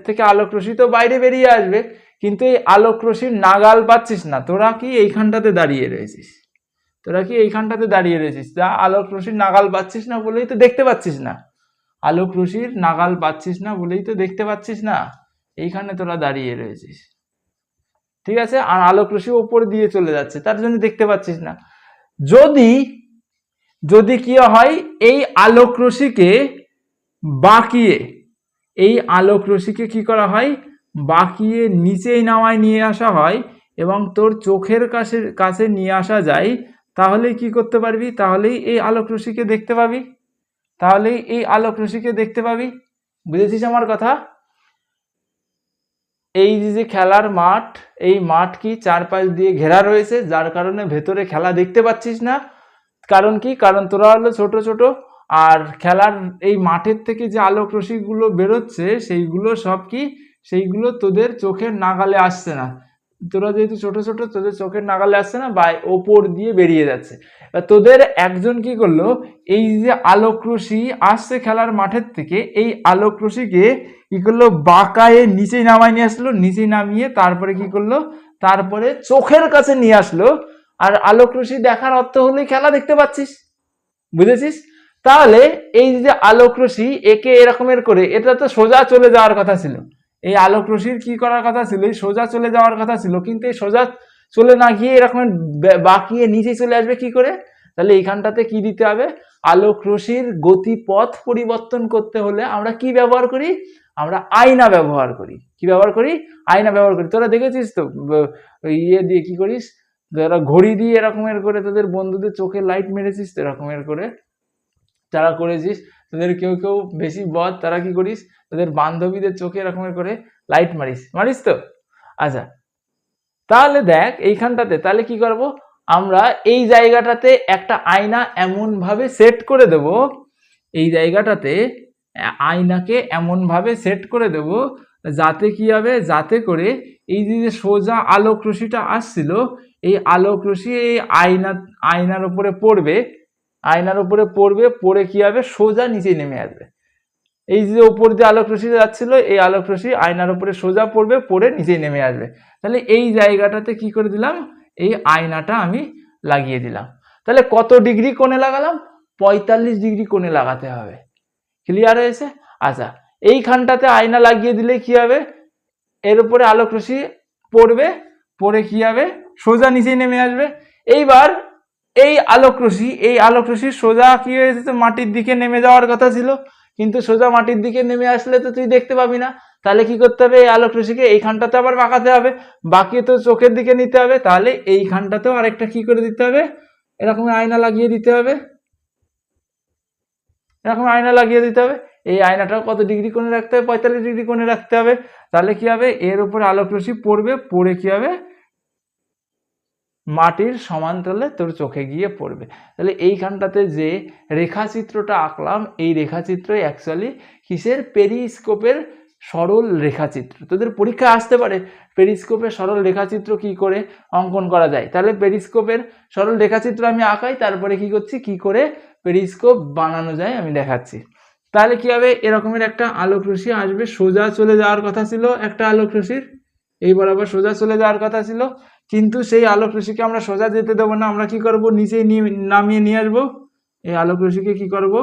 থেকে আলোক রশ্মি তো বাইরে বেরিয়ে আসবে, কিন্তু এই আলোক রশ্মির নাগাল পাচ্ছিস না। তোরা কি এইখানটাতে দাঁড়িয়ে রয়েছিস, তা আলোক রশ্মির নাগাল পাচ্ছিস না বলেই তো দেখতে পাচ্ছিস না, এইখানে তোরা দাঁড়িয়ে রয়েছিস, ঠিক আছে? আর আলোক রশ্মি উপর দিয়ে চলে যাচ্ছে, তার জন্য দেখতে পাচ্ছিস না। যদি কি হয়, এই আলোক রশ্মিকে কি করা হয়, বাঁকিয়ে নিচেই নামায় নিয়ে আসা হয় এবং তোর চোখের কাছে নিয়ে আসা যায়, তাহলে কি করতে পারবি, তাহলেই এই আলোক রশ্মিকে দেখতে পাবি। বুঝেছিস আমার কথা? এই যে খেলার মাঠ, এই মাঠ কি চারপাশ দিয়ে ঘেরা রয়েছে, যার কারণে ভেতরে খেলা দেখতে পাচ্ছিস না। কারণ কি, কারণ তোরা হলো ছোট ছোট, আর খেলার এই মাঠের থেকে যে আলোক রশ্মিগুলো বেরোচ্ছে সেইগুলো তোদের চোখের নাগালে আসছে না। তোরা যেহেতু ছোট ছোট, তোদের চোখের নাগালে আসছে না, বা ওপর দিয়ে বেরিয়ে যাচ্ছে। তোদের একজন কি করলো, এই যে আলোক রশ্মি আসছে খেলার মাঠের থেকে, এই আলোক রশ্মিকে কি করলো, বাঁকায়ে নিচেই নামায় নিয়ে আসলো, নিচেই নামিয়ে তারপরে কি করলো, তারপরে চোখের কাছে নিয়ে আসলো। আর আলোক রশ্মি দেখার অর্থ হলেই খেলা দেখতে পাচ্ছিস, বুঝেছিস? তাহলে এই যে আলোক রশ্মি, একে এরকমের করে, এটা তো সোজা চলে যাওয়ার কথা ছিল, এই আলোক রশ্মির কি করার কথা ছিল, এই সোজা চলে যাওয়ার কথা ছিল, কিন্তু এই সোজা চলে না গিয়ে এরকম বাঁকিয়ে নিচে চলে আসবে কি করে? তাহলে এইখানটাতে কি দিতে হবে, আলোক রশ্মির গতিপথ পরিবর্তন করতে হলে আমরা কি ব্যবহার করি, আমরা আয়না ব্যবহার করি। আয়না ব্যবহার করি। তোরা দেখেছিস তো ইয়ে দিয়ে কি করিস, যারা ঘড়ি দিয়ে এরকমের করে তোদের বন্ধুদের চোখে লাইট মেরেছিস তো, এরকমের করে যারা করেছিস, তোদের কেউ বেশি বদ, তারা কি করিস, তোদের বান্ধবীদের চোখে এরকমের করে লাইট মারিস তো। আচ্ছা, তাহলে দেখ এইখানটাতে তাহলে কি করব, আমরা এই জায়গাটাতে একটা আয়না এমন ভাবে সেট করে দেব, এই জায়গাটাতে আয়নাকে এমন ভাবে সেট করে দেব যাতে কি হবে, যাতে করে এই যে সোজা আলোক রশ্মিটা আসছিল, এই আলোক রশ্মি এই আয়নার উপরে পড়বে, পড়ে কি হবে, সোজা নিচে নেমে আসবে। এই যে উপর দিয়ে আলোক রশ্মি যাচ্ছিল, এই আলোক রশ্মি আয়নার উপরে সোজা পড়বে, পড়ে নিচে নেমে আসবে। তাহলে এই জায়গাটাতে কি করে দিলাম, এই আয়নাটা আমি লাগিয়ে দিলাম। তাহলে কত ডিগ্রি কোণে লাগালাম, 45 ডিগ্রি কোণে লাগাতে হবে। ক্লিয়ার হয়েছে? আচ্ছা, এইখানটাতে আয়না লাগিয়ে দিলে কি হবে, এর উপরে আলোক রশ্মি পড়ে কি হবে, সোজা নিচে নেমে আসবে। এইবার এই আলোক রশ্মি সোজা কি হয়েছে, মাটির দিকে নেমে যাওয়ার কথা ছিল, কিন্তু সোজা মাটির দিকে নেমে আসলে তো তুই দেখতে পাবি না। তাহলে কি করতে হবে, এই আলোক রশ্মিকে এইখানটাতে আবার বাঁকাতে হবে, বাঁকিয়ে তো চোখের দিকে নিতে হবে। তাহলে এইখানটাতেও আরেকটা কি করে দিতে হবে, এরকম আয়না লাগিয়ে দিতে হবে, এই আয়নাটাও কত ডিগ্রি কোণে রাখতে হবে, 45 ডিগ্রি কোণে রাখতে হবে। তাহলে কি হবে, এর উপরে আলোক রশ্মি পড়বে, পড়ে কি হবে, মাটির সমান্তরালে তোর চোখে গিয়ে পড়বে। তাহলে এইখানটাতে যে রেখাচিত্রটা আঁকলাম, এই রেখাচিত্রই অ্যাকচুয়ালি কিসের? পেরিস্কোপের সরল রেখাচিত্র। তোদের পরীক্ষা আসতে পারে পেরিস্কোপের সরল রেখাচিত্র কি করে অঙ্কন করা যায়। তাহলে পেরিস্কোপের সরল রেখাচিত্র আমি আঁকাই, তারপরে কি করছি, কি করে পেরিস্কোপ বানানো যায় আমি দেখাচ্ছি। তাহলে কি হবে, এরকমের একটা আলোক রশ্মি আসবে, সোজা চলে যাওয়ার কথা ছিল একটা আলোক রশ্মির, এই বরাবর সোজা চলে যাওয়ার কথা ছিল, কিন্তু সেই আলোক রশ্মিকে আমরা সোজা যেতে দেবো না, আমরা কি করব, নিচেই নামিয়ে নিয়ে আসবো। এই আলোক রশ্মিকে কি করব,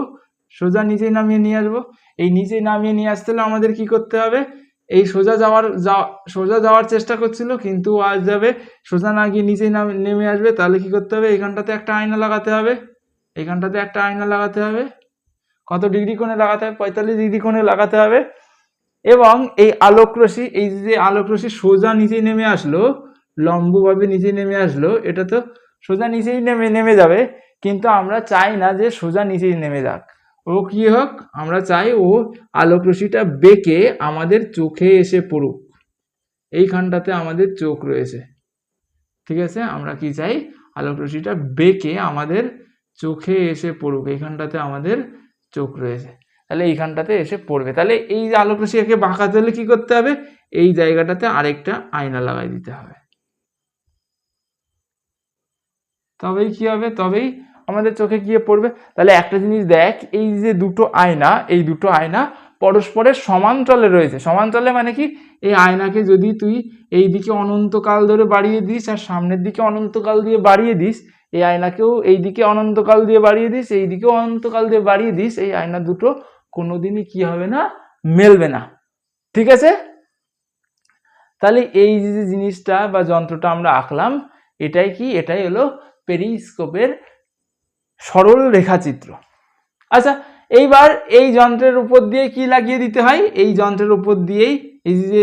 সোজা নিচেই নামিয়ে নিয়ে আসবো। এই নিচেই নামিয়ে নিয়ে আসতে হলে আমাদের কি করতে হবে, এই সোজা যাওয়ার চেষ্টা করছিল, কিন্তু আজ যাবে সোজা না গিয়ে নিচেই নেমে আসবে। তাহলে কি করতে হবে, এইখানটাতে একটা আয়না লাগাতে হবে, এইখানটাতে একটা আয়না লাগাতে হবে। কত ডিগ্রি কোণে লাগাতে হবে? 45 ডিগ্রি কোণে লাগাতে হবে। এবং এই আলোক রশ্মি, এই যে আলোক রশ্মি সোজা নিচেই নেমে আসলো, লম্বভাবে নিচে নেমে আসলো, এটা তো সোজা নিচেই নেমে যাবে, কিন্তু আমরা চাই না যে সোজা নিচেই নেমে যাক, ও কি হোক, আমরা চাই ও আলোক রশ্মিটা বেঁকে আমাদের চোখে এসে পড়ুক। এইখানটাতে আমাদের চোখ রয়েছে, ঠিক আছে, আমরা কি চাই, আলোক রশ্মিটা বেঁকে আমাদের চোখে এসে পড়ুক। এইখানটাতে আমাদের চোখ রয়েছে, তাহলে এইখানটাতে এসে পড়বে। তাহলে এই যে আলোক রশ্মিকে বাঁকাতে হলে কি করতে হবে, এই জায়গাটাতে আরেকটা আয়না লাগাই দিতে হবে, তবেই কি হবে, তবেই আমাদের চোখে গিয়ে পড়বে। তাহলে একটা জিনিস দেখ, এই যে দুটো আয়না, এই দুটো আয়না পরস্পরের সমান্তরালে রয়েছে। সমান্তরালে মানে কি, এই আয়নাকে যদি তুই এই দিকে অনন্তকাল ধরে বাড়িয়ে দিস আর সামনের দিকে অনন্তকাল দিয়ে বাড়িয়ে দিস, এই আয়নাকেও এই দিকে অনন্তকাল দিয়ে বাড়িয়ে দিস, এই দিকেও অনন্তকাল দিয়ে বাড়িয়ে দিস, এই আয়না দুটো কোনোদিনই কি হবে না, মেলবে না, ঠিক আছে। তাহলে এই যে জিনিসটা বা যন্ত্রটা আমরা আঁকলাম, এটাই কি, এটাই হলো পেরিস্কোপের সরল রেখাচিত্র। আচ্ছা, এইবার এই যন্ত্রের উপর দিয়ে কি লাগিয়ে দিতে হয়, এই যন্ত্রের উপর দিয়েই এই যে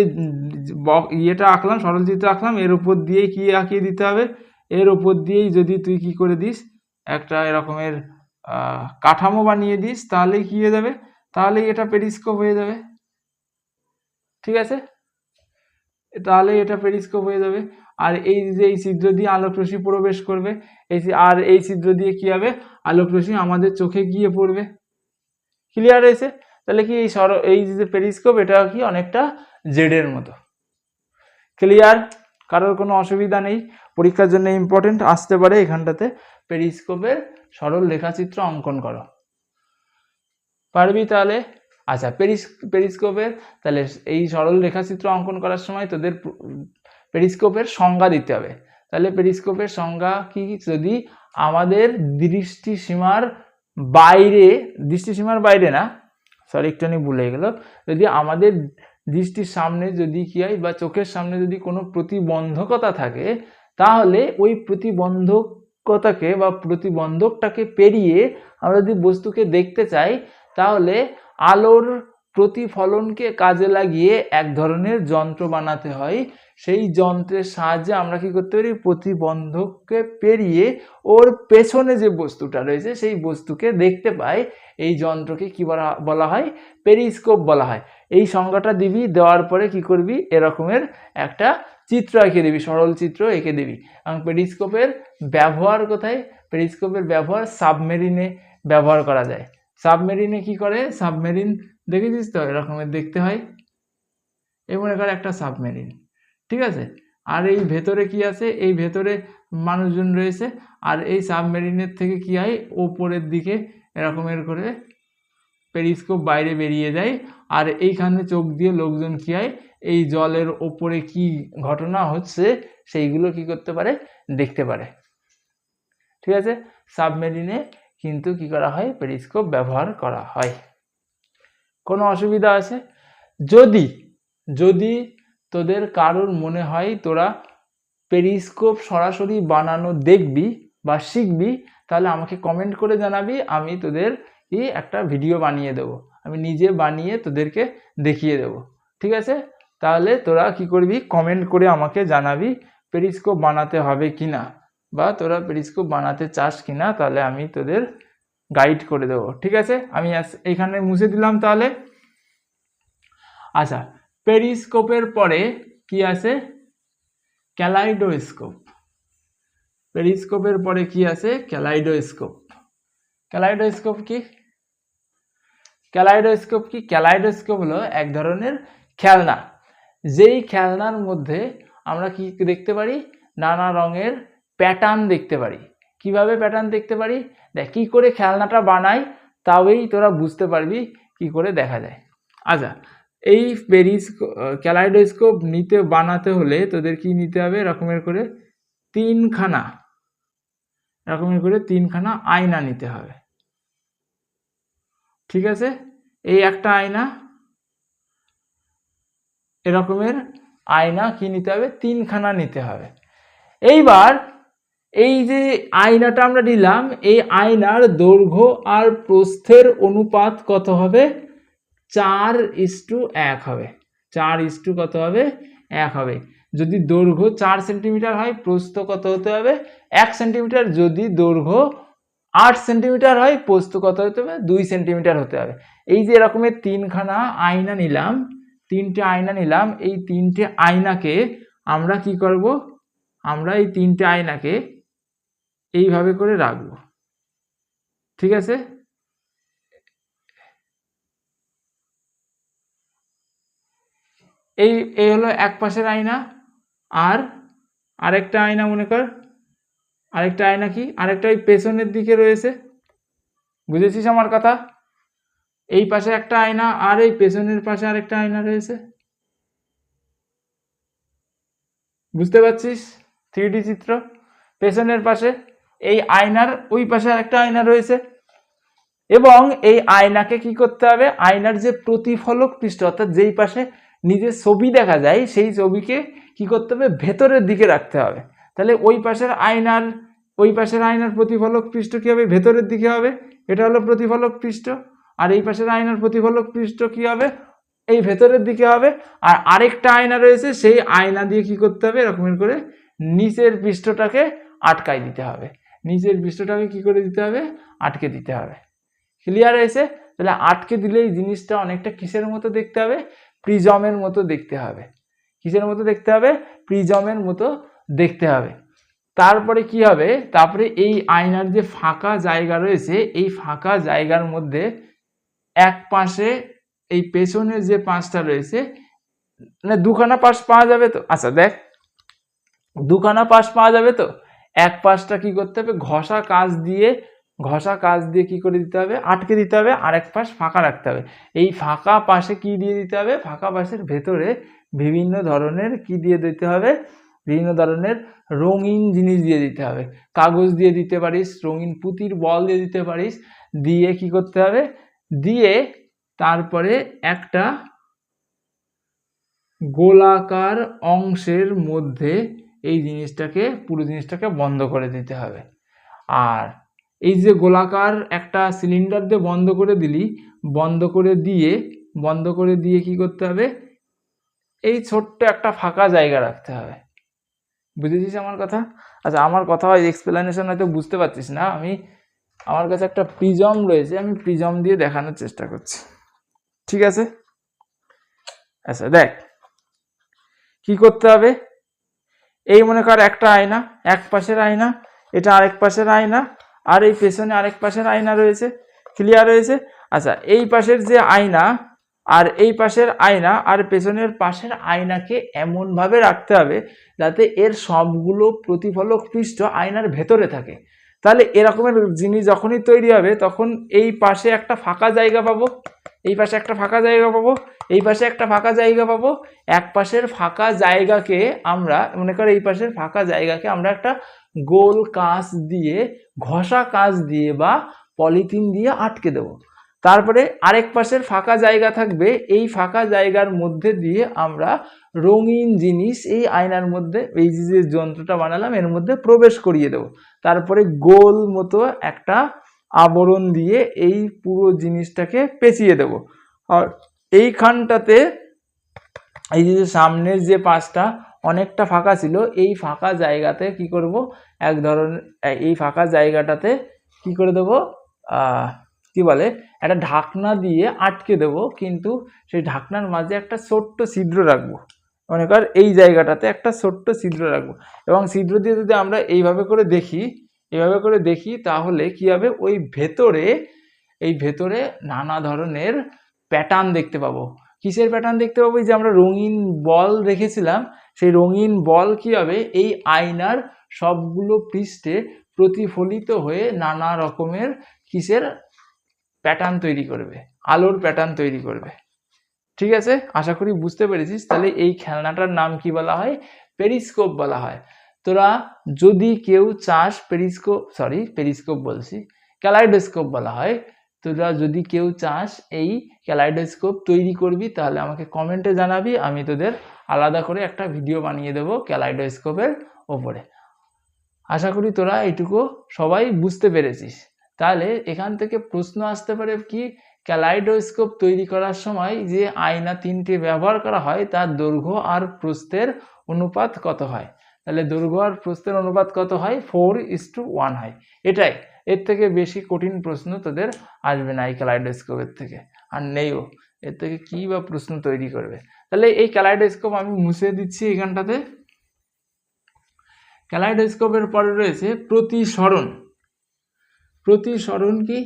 ইয়েটা আঁকলাম, সরল চিত্র আঁকলাম, এর উপর দিয়েই কি আঁকিয়ে দিতে হবে, এর উপর দিয়েই যদি তুই কি করে দিস, একটা এরকমের কাঠামো বানিয়ে দিস, তাহলে কি হয়ে যাবে, তাহলে এটা পেরিস্কোপ হয়ে যাবে, ঠিক আছে, তাহলে এটা পেরিস্কোপ হয়ে যাবে। আর এই যে এই ছিদ্র দিয়ে আলোক রশ্মি প্রবেশ করবে, আর এই ছিদ্র দিয়ে কি হবে, আলোক রশ্মি আমাদের চোখে গিয়ে পড়বে। ক্লিয়ার হয়েছে? তাহলে কি এই যে পেরিস্কোপ, এটা কি অনেকটা জেডের মতো। ক্লিয়ার? কারোর কোনো অসুবিধা নেই? পরীক্ষার জন্য ইম্পর্টেন্ট আসতে পারে এখানটাতে, পেরিস্কোপের সরল রেখাচিত্র অঙ্কন করো, পারবি তাহলে? আচ্ছা, পেরিস্কোপের তাহলে এই সরল রেখাচিত্র অঙ্কন করার সময় তোদের পেরিস্কোপের সংজ্ঞা দিতে হবে। তাহলে পেরিস্কোপের সংজ্ঞা কি, যদি আমাদের দৃষ্টিসীমার বাইরে না, সরি একটুখানি ভুলে গেল, যদি আমাদের দৃষ্টির সামনে যদি কি হয় বা চোখের সামনে যদি কোনো প্রতিবন্ধকতা থাকে, তাহলে ওই প্রতিবন্ধকতাকে বা প্রতিবন্ধকটাকে পেরিয়ে আমরা যদি বস্তুকে দেখতে চাই, তাহলে আলোর প্রতিফলনকে কাজে লাগিয়ে এক ধরনের যন্ত্র বানাতে হয়। সেই যন্ত্রের সাহায্যে আমরা কি করতে পারি, প্রতিবন্ধককে পেরিয়ে ওর পেছনে যে বস্তুটা রয়েছে সেই বস্তুকে দেখতে পাই। এই যন্ত্রকে কি বলা হয়, পেরিস্কোপ বলা হয়। এই সংজ্ঞাটা দিবি, দেওয়ার পরে কি করবি, এরকমের একটা চিত্র এঁকে দিবি, সরল চিত্র এঁকে দিবি। এবং পেরিস্কোপের ব্যবহার কোথায়, পেরিস্কোপের ব্যবহার সাবমেরিনে ব্যবহার করা যায়। সাবমেরিনে কি করে, সাবমেরিন দেখেছিস তো, এরকমের দেখতে হয়, এই মনে কর একটা সাবমেরিন, ঠিক আছে। আর এই ভেতরে কি আছে, এই ভেতরে মানুষজন রয়েছে, আর এই সাবমেরিনের থেকে কি হয়, ওপরের দিকে এরকমের করে পেরিস্কোপ বাইরে বেরিয়ে যায়, আর এইখানে চোখ দিয়ে লোকজন কি হয়, এই জলের ওপরে কি ঘটনা হচ্ছে সেইগুলো কি করতে পারে, দেখতে পারে, ঠিক আছে। সাবমেরিনে কিন্তু কি করা হয়, পেরিস্কোপ ব্যবহার করা হয়। কোনো অসুবিধা আছে? যদি তোদের কারোর মনে হয় তোরা পেরিস্কোপ সরাসরি বানানো দেখবি বা শিখবি, তাহলে আমাকে কমেন্ট করে জানাবি, আমি তোদের একটা ভিডিও বানিয়ে দেবো, আমি নিজে বানিয়ে তোদেরকে দেখিয়ে দেবো, ঠিক আছে। তাহলে তোরা কি করবি, কমেন্ট করে আমাকে জানাবি পেরিস্কোপ বানাতে হবে কিনা, বা তোরা পেরিস্কোপ বানাতে চাস কিনা, তাহলে আমি তোদের গাইড করে দেবো, ঠিক আছে। আমি এখানে মুছে দিলাম তাহলে। আচ্ছা, পেরিস্কোপের পরে কি আছে, ক্যালাইডোস্কোপ। পেরিস্কোপের পরে কি আছে? ক্যালাইডোস্কোপ। ক্যালাইডোস্কোপ কি? ক্যালাইডোস্কোপ কি? ক্যালাইডোস্কোপ হলো এক ধরনের খেলনা, যেই খেলনার মধ্যে আমরা কি দেখতে পারি? নানা রঙের প্যাটার্ন দেখতে পারি। কিভাবে প্যাটার্ন দেখতে পারি? দেখ কি করে খেলনাটা বানাই, তবেই তোরা বুঝতে পারবি কি করে দেখা যায়। আচ্ছা, এই ক্যালাইডোস্কোপ বানাতে হলে তোদের কি নিতে হবে? এরকমের করে তিনখানা আয়না নিতে হবে। ঠিক আছে, এই একটা আয়না, এরকমের আয়না কি নিতে হবে? তিনখানা নিতে হবে। এইবার এই যে আয়নাটা আমরা নিলাম, এই আয়নার দৈর্ঘ্য আর প্রস্থের অনুপাত কত হবে? 4:1 হবে। 4 কত হবে? 1 হবে। যদি দৈর্ঘ্য 4 সেন্টিমিটার হয়, প্রস্থ কত হতে হবে? 1 সেন্টিমিটার। যদি দৈর্ঘ্য 8 সেন্টিমিটার হয়, প্রস্থ কত হতে হবে? 2 সেন্টিমিটার হতে হবে। এই যে এরকমের তিনটে আয়না নিলাম, এই তিনটে আয়নাকে আমরা কি করব? আমরা এই তিনটে আয়নাকে এইভাবে করে রাখবো। ঠিক আছে, এই হলো এক পাশের আয়না। আর আরেকটা আয়না মনে কর, আরেকটা আয়না কি? আরেকটা এই পেছনের দিকে রয়েছে। বুঝেছিস আমার কথা? এই পাশে একটা আয়না আর এই পেছনের পাশে আরেকটা আয়না রয়েছে। বুঝতে পারছিস 3D চিত্র? পেছনের পাশে এই আয়নার ওই পাশে আরেকটা আয়না রয়েছে, এবং এই আয়নাকে কি করতে হবে? আয়নার যে প্রতিফলক পৃষ্ঠ, অর্থাৎ যেই পাশে নিজের ছবি দেখা যায়, সেই ছবিকে কি করতে হবে? ভেতরের দিকে রাখতে হবে। তাহলে ওই পাশের আয়নার প্রতিফলক পৃষ্ঠ কি হবে? ভেতরের দিকে হবে। এটা হলো প্রতিফলক পৃষ্ঠ। আর এই পাশের আয়নার প্রতিফলক পৃষ্ঠ কি হবে? এই ভেতরের দিকে হবে। আর আরেকটা আয়না রয়েছে, সেই আয়না দিয়ে কি করতে হবে? এরকমের করে নিচের পৃষ্ঠটাকে আটকাই দিতে হবে। নিচের পৃষ্ঠটাকে কি করে দিতে হবে? আটকে দিতে হবে। ক্লিয়ার হয়েছে? তাহলে আটকে দিলে এই জিনিসটা অনেকটা কিসের মতো দেখতে হবে? প্রিজমের মতো দেখতে হবে। কিসের মতো দেখতে হবে? প্রিজমের মতো দেখতে হবে। তারপরে কি হবে? তারপরে এই আয়নার যে ফাঁকা জায়গা রয়েছে, এই ফাঁকা জায়গার মধ্যে এক পাশে এই পেছনের যে পাশটা রয়েছে, মানে দুখানা পাশ পাওয়া যাবে তো? আচ্ছা দেখ, দুখানা পাশ পাওয়া যাবে তো? এক পাশটা কি করতে হবে? ঘষা কাঁচ দিয়ে কি করে দিতে হবে? আটকে দিতে হবে। আরেক পাশ ফাঁকা রাখতে হবে। এই ফাঁকা পাশে কি দিয়ে দিতে হবে? ফাঁকা পাশের ভেতরে বিভিন্ন ধরনের কি দিয়ে দিতে হবে? বিভিন্ন ধরনের রঙিন জিনিস দিয়ে দিতে হবে। কাগজ দিয়ে দিতে পারিস, রঙিন পুঁতির বল দিয়ে দিতে পারিস। দিয়ে কি করতে হবে? দিয়ে তারপরে একটা গোলাকার অংশের মধ্যে এই পুরো জিনিসটাকে বন্ধ করে দিতে হবে। আর এই যে গোলাকার একটা সিলিন্ডার দিয়ে বন্ধ করে দিয়ে কি করতে হবে? এই ছোট্ট একটা ফাঁকা জায়গা রাখতে হবে। বুঝেছিস আমার কথা? আচ্ছা, আমার কথা এক্সপ্লেনেশন হয়তো বুঝতে পারছিস না। আমার কাছে একটা প্রিজম রয়েছে, আমি প্রিজম দিয়ে দেখানোর চেষ্টা করছি। ঠিক আছে? আচ্ছা দেখ কি করতে হবে। এই মনে কর একটা আয়না, এক পাশের আয়না, এটা আরেক পাশের আয়না, আর এই পেছনে আরেক পাশের আয়না রয়েছে। ক্লিয়ার হয়েছে? আচ্ছা, এই পাশের যে আয়না আর এই পাশের আয়না আর পেছনের পাশের আয়নাকে এমন ভাবে রাখতে হবে যাতে এর সবগুলো প্রতিফলক পৃষ্ঠ আয়নার ভেতরে থাকে। তাহলে এরকমের জিনিস যখনই তৈরি হবে, তখন এই পাশে একটা ফাঁকা জায়গা পাবো, এই পাশে একটা ফাঁকা জায়গা পাবো, এই পাশে একটা ফাঁকা জায়গা পাবো। এক পাশের ফাঁকা জায়গাকে আমরা মনে করি, এই পাশের ফাঁকা জায়গাকে আমরা একটা গোল কাঁচ দিয়ে, ঘষা কাঁচ দিয়ে বা পলিথিন দিয়ে আটকে দেবো। তারপরে আরেক পাশের ফাঁকা জায়গা থাকবে, এই ফাঁকা জায়গার মধ্যে দিয়ে আমরা রঙিন জিনিস এই আয়নার মধ্যে, এই যে যন্ত্রটা বানালাম এর মধ্যে প্রবেশ করিয়ে দেবো। তারপরে গোল মতো একটা আবরণ দিয়ে এই পুরো জিনিসটাকে পেঁচিয়ে দেব। আর এইখানটাতে এই যে সামনের যে পাশটা অনেকটা ফাঁকা ছিল, এই ফাঁকা জায়গাতে কি করব? এই ফাঁকা জায়গাটাতে কি করে দেব? কি বলে, একটা ঢাকনা দিয়ে আটকে দেব, কিন্তু সেই ঢাকনার মাঝে একটা ছোট্ট ছিদ্র রাখবো। মনে কর এই জায়গাটাতে একটা ছোট্ট ছিদ্র রাখবো, এবং ছিদ্র দিয়ে যদি আমরা এইভাবে করে দেখি তাহলে কি হবে, ওই ভেতরে নানা ধরনের প্যাটার্ন দেখতে পাবো। কিসের প্যাটার্ন দেখতে পাবো? যে আমরা রঙিন বল রেখেছিলাম, সেই রঙিন বল কি হবে, এই আয়নার সবগুলো পৃষ্ঠে প্রতিফলিত হয়ে নানা রকমের কিসের প্যাটার্ন তৈরি করবে, আলোর প্যাটার্ন তৈরি করবে। ঠিক আছে, আশা করি বুঝতে পেরেছিস। তাহলে এই খেলনাটার নাম কি বলা হয়? পেরিস্কোপ বলা হয়। তোরা যদি কেউ চাস ক্যালাইডোস্কোপ বলা হয়। তোরা যদি কেউ চাস এই ক্যালাইডোস্কোপ তৈরি করবি, তাহলে আমাকে কমেন্টে জানাবি, আমি তোদের আলাদা করে একটা ভিডিও বানিয়ে দেবো ক্যালাইডোস্কোপের ওপরে। আশা করি তোরা এইটুকু সবাই বুঝতে পেরেছিস। তাহলে এখান থেকে প্রশ্ন আসতে পারে কি, ক্যালাইডোস্কোপ তৈরি করার সময় যে আয়না তিনটে ব্যবহার করা হয় তার দৈর্ঘ্য আর প্রস্থের অনুপাত কত হয়? তাহলে দৈর্ঘ্য আর প্রস্থের অনুপাত কত হয়? 4:1 হয়। এটাই, এর থেকে বেশি কঠিন প্রশ্ন তোদের আসবে না এই ক্যালাইডোস্কোপের থেকে, আর নেইও। এর থেকে কি বা প্রশ্ন তৈরি করবে? তাহলে এই ক্যালাইডোস্কোপ আমি মুছে দিচ্ছি এখানটাতে। ক্যালাইডোস্কোপের পরে রয়েছে প্রতিসরণ। প্রতিসরণ কি?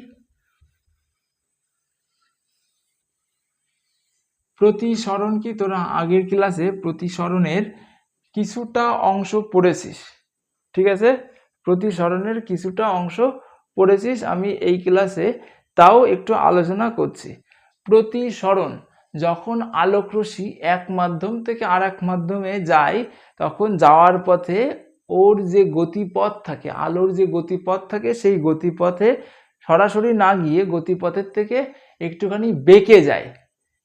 প্রতিসরণ কি? তোরা আগের ক্লাসে প্রতিসরণের কিছুটা অংশ পড়েছিস, ঠিক আছে? প্রতিসরণের কিছুটা অংশ পড়েছিস, আমি এই ক্লাসে তাও একটু আলোচনা করছি। প্রতিসরণ, যখন আলোকরশ্মি এক মাধ্যম থেকে আর এক মাধ্যমে যায়, তখন যাওয়ার পথে ওর যে গতিপথ থাকে, আলোর যে গতিপথ থাকে, সেই গতিপথে সরাসরি না গিয়ে গতিপথের থেকে একটুখানি বেঁকে যায়।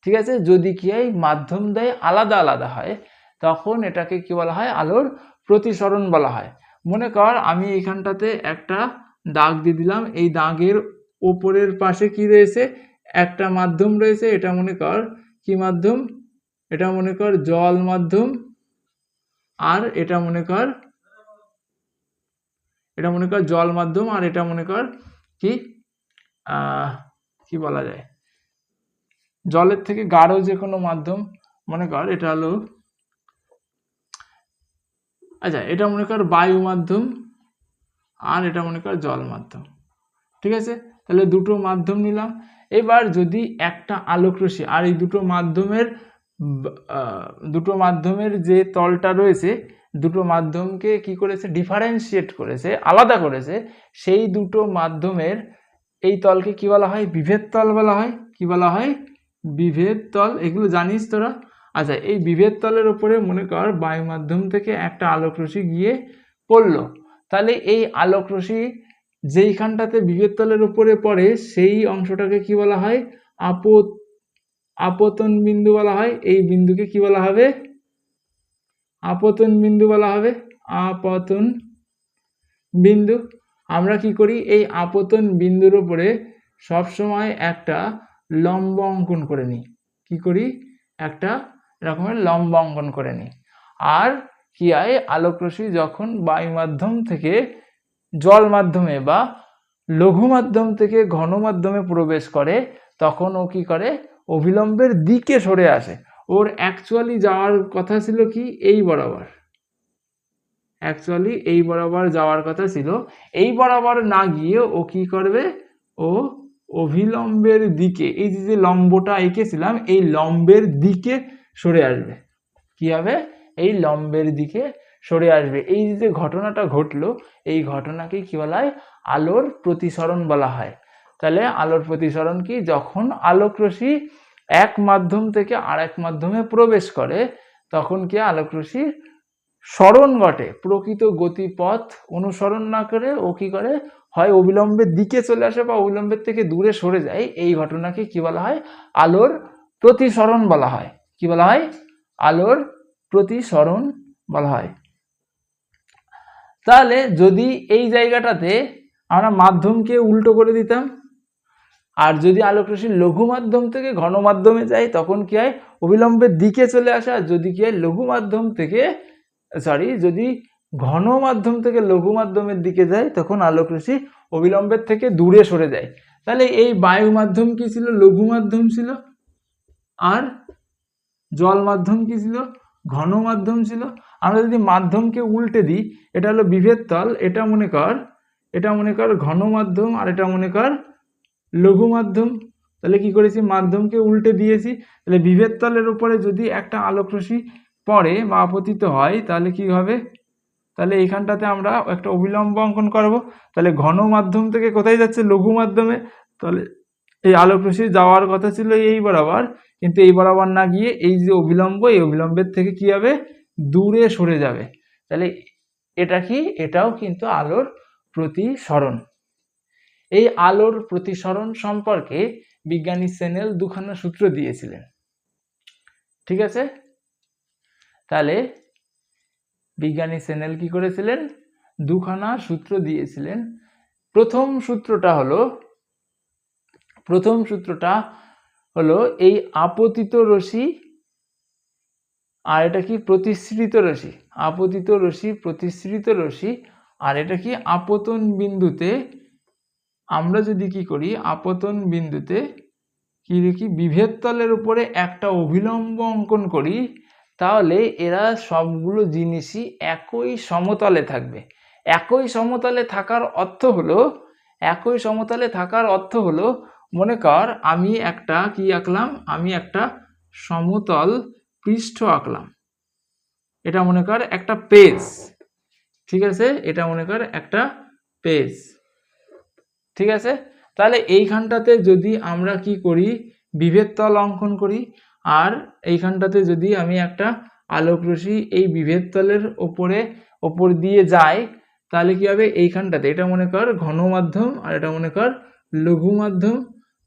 ঠিক আছে, যদি কি হয় মাধ্যম দেয় আলাদা আলাদা হয়, তখন এটাকে কি বলা হয়? আলোর প্রতিসরণ বলা হয়। মনে কর আমি এখানটাতে একটা দাগ দিয়ে দিলাম, এই দাগের ওপরের পাশে কি রয়েছে? একটা মাধ্যম রয়েছে। এটা মনে কর কি মাধ্যম? এটা মনে কর জল মাধ্যম, আর এটা মনে কর জল মাধ্যম, আর এটা মনে কর কি কি বলা যায়, জলের থেকে গাঢ় যে কোনো মাধ্যম। মনে কর এটা হলো, আচ্ছা এটা মনে কর বায়ু মাধ্যম, আর এটা মনে কর জল মাধ্যম। ঠিক আছে, তাহলে দুটো মাধ্যম নিলাম। এবার যদি একটা আলোক রশ্মি আর এই দুটো মাধ্যমের যে তলটা রয়েছে, দুটো মাধ্যমকে কি করেছে? ডিফারেন্সিয়েট করেছে, আলাদা করেছে। সেই দুটো মাধ্যমের এই তলকে কি বলা হয়? বিভেদ তল বলা হয়। কি বলা হয়? বিভেদ তল। এগুলো জানিস তোরা? আচ্ছা, এই বিভেদ তলের উপরে মনে কর বায়ু মাধ্যম থেকে একটা আলোক রশ্মি গিয়ে পড়লো। তাহলে এই আলোক রশ্মি যেইখানটাতে বিভেদ তলের উপরে পড়ে, সেই অংশটাকে কি বলা হয়? আপতন বিন্দু বলা হয়। এই বিন্দুকে কি বলা হবে? আপতন বিন্দু বলা হবে। আপতন বিন্দু। আমরা কি করি? এই আপতন বিন্দুর উপরে সবসময় একটা লম্ব অঙ্কন করে নিই। কি করি? একটা এরকমের লম্ব অঙ্কন করে নিই। আর কি হয়? আলোক রশ্মি যখন বায়ু মাধ্যম থেকে জল মাধ্যমে বা লঘু মাধ্যম থেকে ঘন মাধ্যমে প্রবেশ করে, তখন ও কি করে? অভিলম্বের দিকে সরে আসে। ওর অ্যাকচুয়ালি যাওয়ার কথা ছিল কি? এই বরাবর। অ্যাকচুয়ালি এই বরাবর যাওয়ার কথা ছিল। এই বরাবর না গিয়ে ও কি করবে? ও অভিলম্বের দিকে, এই যে লম্বটা এঁকেছিলাম, এই লম্বের দিকে সরে আসবে। কি হবে? এই লম্বের দিকে সরে আসবে। এই যে ঘটনাটা ঘটলো, এই ঘটনাকে কি বলা হয়? আলোর প্রতিসরণ বলা হয়। তাহলে আলোর প্রতিসরণ কি? যখন আলোক রশ্মি এক মাধ্যম থেকে আর এক মাধ্যমে প্রবেশ করে, তখন কি আলোক রশ্মির সরণ ঘটে। প্রকৃত গতিপথ অনুসরণ না করে ও কি করে? হয় অবিলম্বের দিকে চলে আসে বা অবিলম্বের থেকে দূরে সরে যায়। এই ঘটনাকে কি বলা হয়? আলোর প্রতিসরণ বলা হয়। কি বলা হয়? আলোর প্রতিসরণ বলা হয়। তাহলে যদি এই জায়গাটাতে আমরা মাধ্যমকে উল্টো করে দিতাম, আর যদি আলোক রশ্মি লঘু মাধ্যম থেকে ঘন মাধ্যমে যায়, তখন কি হয়? অবিলম্বের দিকে চলে আসে। আর যদি কি হয়? যদি ঘন মাধ্যম থেকে লঘু মাধ্যমের দিকে যায়, তখন আলোক রশ্মি অবিলম্বের থেকে দূরে সরে যায়। তাহলে এই বায়ু মাধ্যম কি ছিল? লঘু মাধ্যম ছিল। আর জল মাধ্যম কি ছিল? ঘন মাধ্যম ছিল। আমরা যদি মাধ্যমকে উল্টে দিই, এটা হলো বিভেদ তল, এটা মনে কর ঘন মাধ্যম, আর এটা মনে কর লঘু মাধ্যম। তাহলে কি করেছি, মাধ্যমকে উল্টে দিয়েছি। তাহলে বিভেদ তলের উপরে যদি একটা আলোক রশ্মি পড়ে বা আপতিত হয় তাহলে কি হবে, তাহলে এইখানটাতে আমরা একটা অবিলম্ব অঙ্কন করব। তাহলে ঘন মাধ্যম থেকে কোথায় যাচ্ছে, লঘু মাধ্যমে। তাহলে এই আলোক রশ্মি যাওয়ার কথা ছিল এই বরাবর, কিন্তু এই বরাবর না গিয়ে এই যে অবিলম্ব, এই অবিলম্বের থেকে কি হবে, দূরে সরে যাবে। তাহলে এটা কি, এটাও কিন্তু আলোর প্রতিসরণ। এই আলোর প্রতিসরণ সম্পর্কে বিজ্ঞানী স্নেল দুখানা সূত্র দিয়েছিলেন। ঠিক আছে, তাহলে বিজ্ঞানী স্নেল কি করেছিলেন, দুখানা সূত্র দিয়েছিলেন। প্রথম সূত্রটা হলো এই আপতিত রশ্মি, আর এটা কি প্রতিসৃত রশ্মি, আপতিত রশ্মি প্রতিসৃত রশ্মি, আর এটা কি আপতন বিন্দুতে আমরা যদি কি করি, আপতন বিন্দুতে কি দেখি, বিভেদ তলের উপরে একটা অভিলম্ব অঙ্কন করি, তাহলে এরা সবগুলো জিনিসই একই সমতলে থাকবে। একই সমতলে থাকার অর্থ হলো মনে কর আমি একটা কি আঁকলাম, আমি একটা সমতল পৃষ্ঠ আঁকলাম, এটা মনে কর একটা পেজ। ঠিক আছে, এটা মনে কর একটা পেজ। ঠিক আছে, তাহলে এইখানটাতে যদি আমরা কি করি, বিভেদ তল অঙ্কন করি, আর এইখানটাতে যদি আমি একটা আলোক রশ্মি এই বিভেদ তলের ওপর দিয়ে যাই, তাহলে কি হবে, এইখানটাতে এটা মনে কর ঘন মাধ্যম, আর এটা মনে কর লঘু মাধ্যম।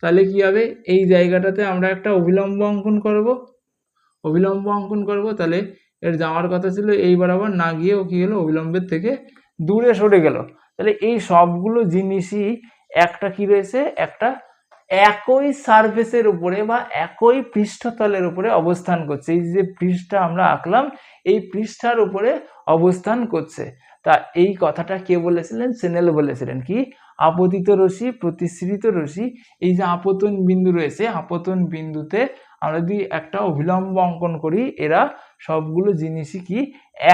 তাহলে কি হবে, এই জায়গাটাতে আমরা একটা অবিলম্ব অঙ্কন করব। তাহলে এর যাওয়ার কথা ছিল এই বরাবর, না গিয়ে ও কি হলো, অবিলম্বের থেকে দূরে সরে গেল। তাহলে এই সবগুলো জিনিসই একটা কি রয়েছে, একটা একই সারফেসের উপরে বা একই পৃষ্ঠতলের উপরে অবস্থান করছে। এই যে পৃষ্ঠা আমরা আঁকলাম, এই পৃষ্ঠার উপরে অবস্থান করছে। তা এই কথাটা কে বলেছিলেন, স্নেল বলেছিলেন। কি, আপতিত রশ্মি প্রতিসৃত রশ্মি, এই যে আপতন বিন্দু রয়েছে, আপতন বিন্দুতে আমরা যদি একটা অভিলম্ব অঙ্কন করি, এরা সবগুলো জিনিসই কি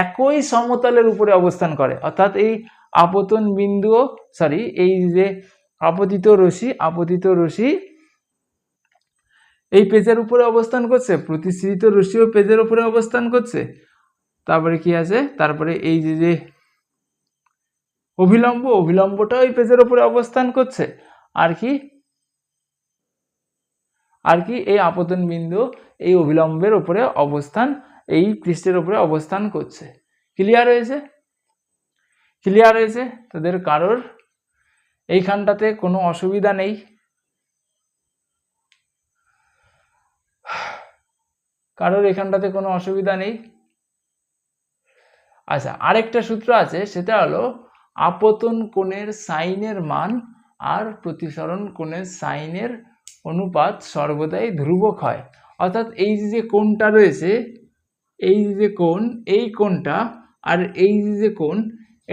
একই সমতলের উপরে অবস্থান করে। অর্থাৎ এই আপতন বিন্দু, এই যে আপতিত রশ্মি এই পেজের উপরে অবস্থান করছে, প্রতিসৃত রশ্মিও পেজের উপরে অবস্থান করছে। তারপরে কি আছে, তারপরে এই যে অভিলম্বটাও এই পেজের উপরে অবস্থান করছে। আর কি এই আপতন বিন্দু এই অভিলম্বের উপরে অবস্থান, এই পৃষ্ঠের উপরে অবস্থান করছে। ক্লিয়ার হয়েছে তাদের কারোর এইখানটাতে কোনো অসুবিধা নেই? কারোর এখানটাতে কোনো অসুবিধা নেই? আচ্ছা, আরেকটা সূত্র আছে, সেটা হলো আপতন কোণের সাইনের মান আর প্রতিসরণ কোণের সাইনের অনুপাত সর্বদাই ধ্রুবক হয়। অর্থাৎ এই যে কোণটা রয়েছে, এই যে কোণ, এই কোণটা আর এই যে কোণ,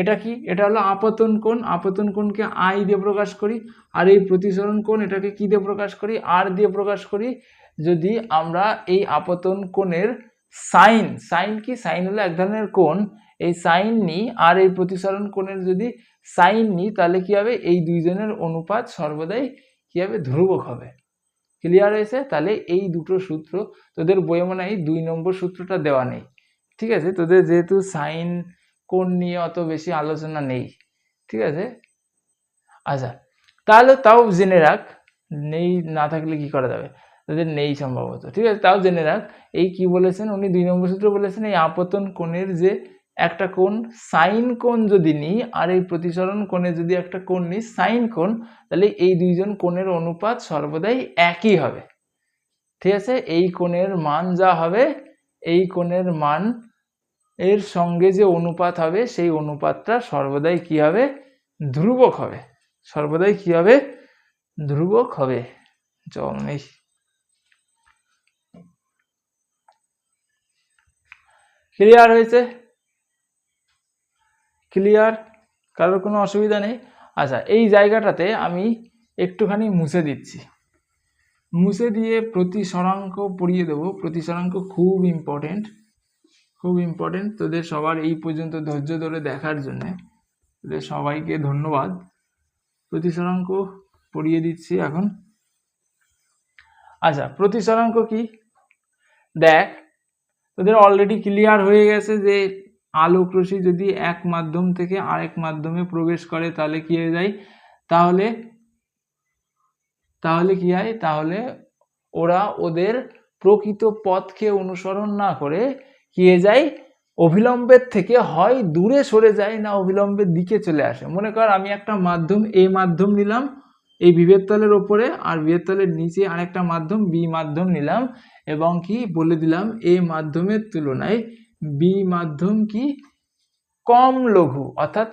এটা কি, এটা হলো আপতন কোণ। আপতন কোণকে আই দিয়ে প্রকাশ করি, আর এই প্রতিসরণ কোণ এটাকে কি দিয়ে প্রকাশ করি, আর দিয়ে প্রকাশ করি। যদি আমরা এই আপতন কোণের সাইন কি, সাইন হলো এক ধরনের কোণ, এই সাইন নিই আর এই প্রতিসরণ কোণের যদি সাইন নিই, তাহলে কি হবে, এই দুইজনের অনুপাত সর্বদাই কি হবে, ধ্রুবক হবে। ক্লিয়ার হয়েছে? তাহলে এই দুটো সূত্র তোদের বইয়ে মনে হয় 2 নম্বর সূত্রটা দেওয়া নেই। ঠিক আছে, তোদের যেহেতু সাইন কোণ নিয়ে অত বেশি আলোচনা নেই। ঠিক আছে, আচ্ছা তাহলে তাও জেনে রাখ, নেই না থাকলে কি করা যাবে, তোদের নেই সম্ভবত। ঠিক আছে, তাও জেনে রাখ, এই কি বলেছেন উনি 2 নম্বর সূত্র বলেছেন, এই আপতন কোণের যে একটা কোণ সাইন কোণ যদি নিই, আর এই প্রতিসরণ কোণে যদি একটা কোণ নিই সাইন কোণ, তাহলে এই দুইজন কোণের অনুপাত সর্বদাই একই হবে। ঠিক আছে, এই কোণের মান যা হবে, এই কোণের মান এর সঙ্গে যে অনুপাত হবে, সেই অনুপাতটা সর্বদাই কি হবে, ধ্রুবক হবে। সর্বদাই কি হবে, ধ্রুবক হবে। জল নেই। ক্লিয়ার হয়েছে? ক্লিয়ার? কারোর কোনো অসুবিধা নেই? আচ্ছা, এই জায়গাটাতে আমি একটুখানি মুছে দিচ্ছি, মুছে দিয়ে প্রতিসরাঙ্ক পড়িয়ে দেবো। প্রতিসরাঙ্ক খুব ইম্পর্টেন্ট। খুব ইম্পর্টেন্ট। তোদের সবার এই পর্যন্ত ধৈর্য ধরে দেখার জন্য তোদের সবাইকে ধন্যবাদ। প্রতিসরাঙ্ক পড়িয়ে দিচ্ছি এখন। আচ্ছা, প্রতিসরাঙ্ক কি দেখ, তোদের অলরেডি ক্লিয়ার হয়ে গেছে যে আলোক রশ্মি যদি এক মাধ্যম থেকে আরেক মাধ্যমে প্রবেশ করে তাহলে কি হয়ে যায়, তাহলে কি হয়, তাহলে ওরা ওদের প্রকৃত পথকে অনুসরণ না করে কি হয়ে যায়, অভিলম্বের থেকে হয় দূরে সরে যায় না অভিলম্বের দিকে চলে আসে। মনে কর আমি একটা মাধ্যম এ মাধ্যম নিলাম এই বিভেদ তলের ওপরে, আর বিভেদ তলের নিচে আরেকটা মাধ্যম বি মাধ্যম নিলাম, এবং কি বলে দিলাম এ মাধ্যমের তুলনায় বি মাধ্যম কি কম লঘু, অর্থাৎ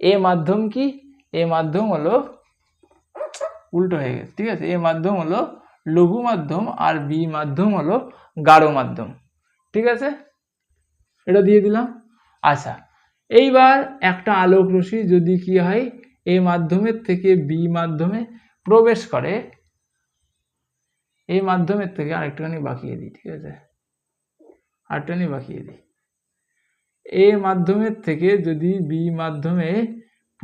এ মাধ্যম কি, এ মাধ্যম হলো উল্টো হয়ে গেছে, ঠিক আছে, এ মাধ্যম হলো লঘু মাধ্যম আর বি মাধ্যম হলো গাঢ় মাধ্যম, ঠিক আছে, এটা দিয়ে দিলাম। আচ্ছা, এইবার একটা আলোক রশ্মি যদি কি হয় এ মাধ্যমের থেকে বি মাধ্যমে প্রবেশ করে, এই মাধ্যমের থেকে আরেকটুখানি বাঁকিয়ে দিই, ঠিক আছে, আরেকটুখানি বাঁকিয়ে দিই, এ মাধ্যমের থেকে যদি বি মাধ্যমে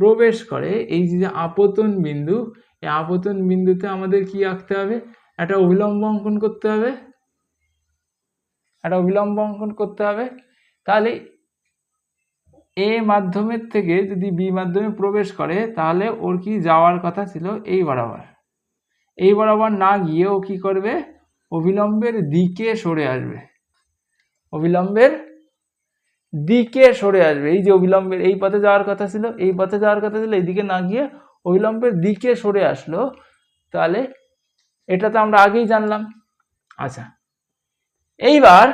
প্রবেশ করে, এই যে আপতন বিন্দু, এই আপতন বিন্দুতে আমাদের কি আঁকতে হবে, একটা অভিলম্ব অঙ্কন করতে হবে, তাহলে এ মাধ্যমের থেকে যদি বি মাধ্যমে প্রবেশ করে তাহলে ওর কি যাওয়ার কথা ছিল এই বরাবর না গিয়ে ও কি করবে, অভিলম্বের দিকে সরে আসবে, এই যে অভিলম্বের এই পথে যাওয়ার কথা ছিল, এইদিকে না গিয়ে অভিলম্বের দিকে সরে আসলো, তাহলে এটা তো আমরা আগেই জানলাম। আচ্ছা, এইবার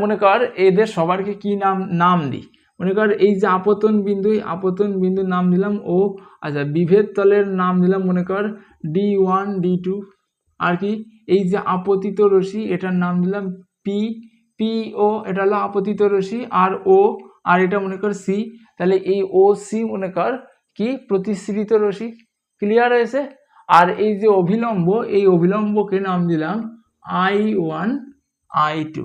মনে কর এদের সবারকে কি নাম দিই, মনে কর এই যে আপতন বিন্দুর নাম দিলাম ও, আচ্ছা বিভেদ তলের নাম দিলাম মনে কর D1 D2, আর কি এই যে আপতিত রশ্মি এটার নাম দিলাম PO, এটা হলো আপতিত রশ্মি, আর O, আর এটা মনে কর C, তাহলে এই OC মনে কর কি প্রতিসৃত রশ্মি, ক্লিয়ার হয়েছে। আর এই যে অভিলম্ব, এই অভিলম্বকে নাম দিলাম I1 I2,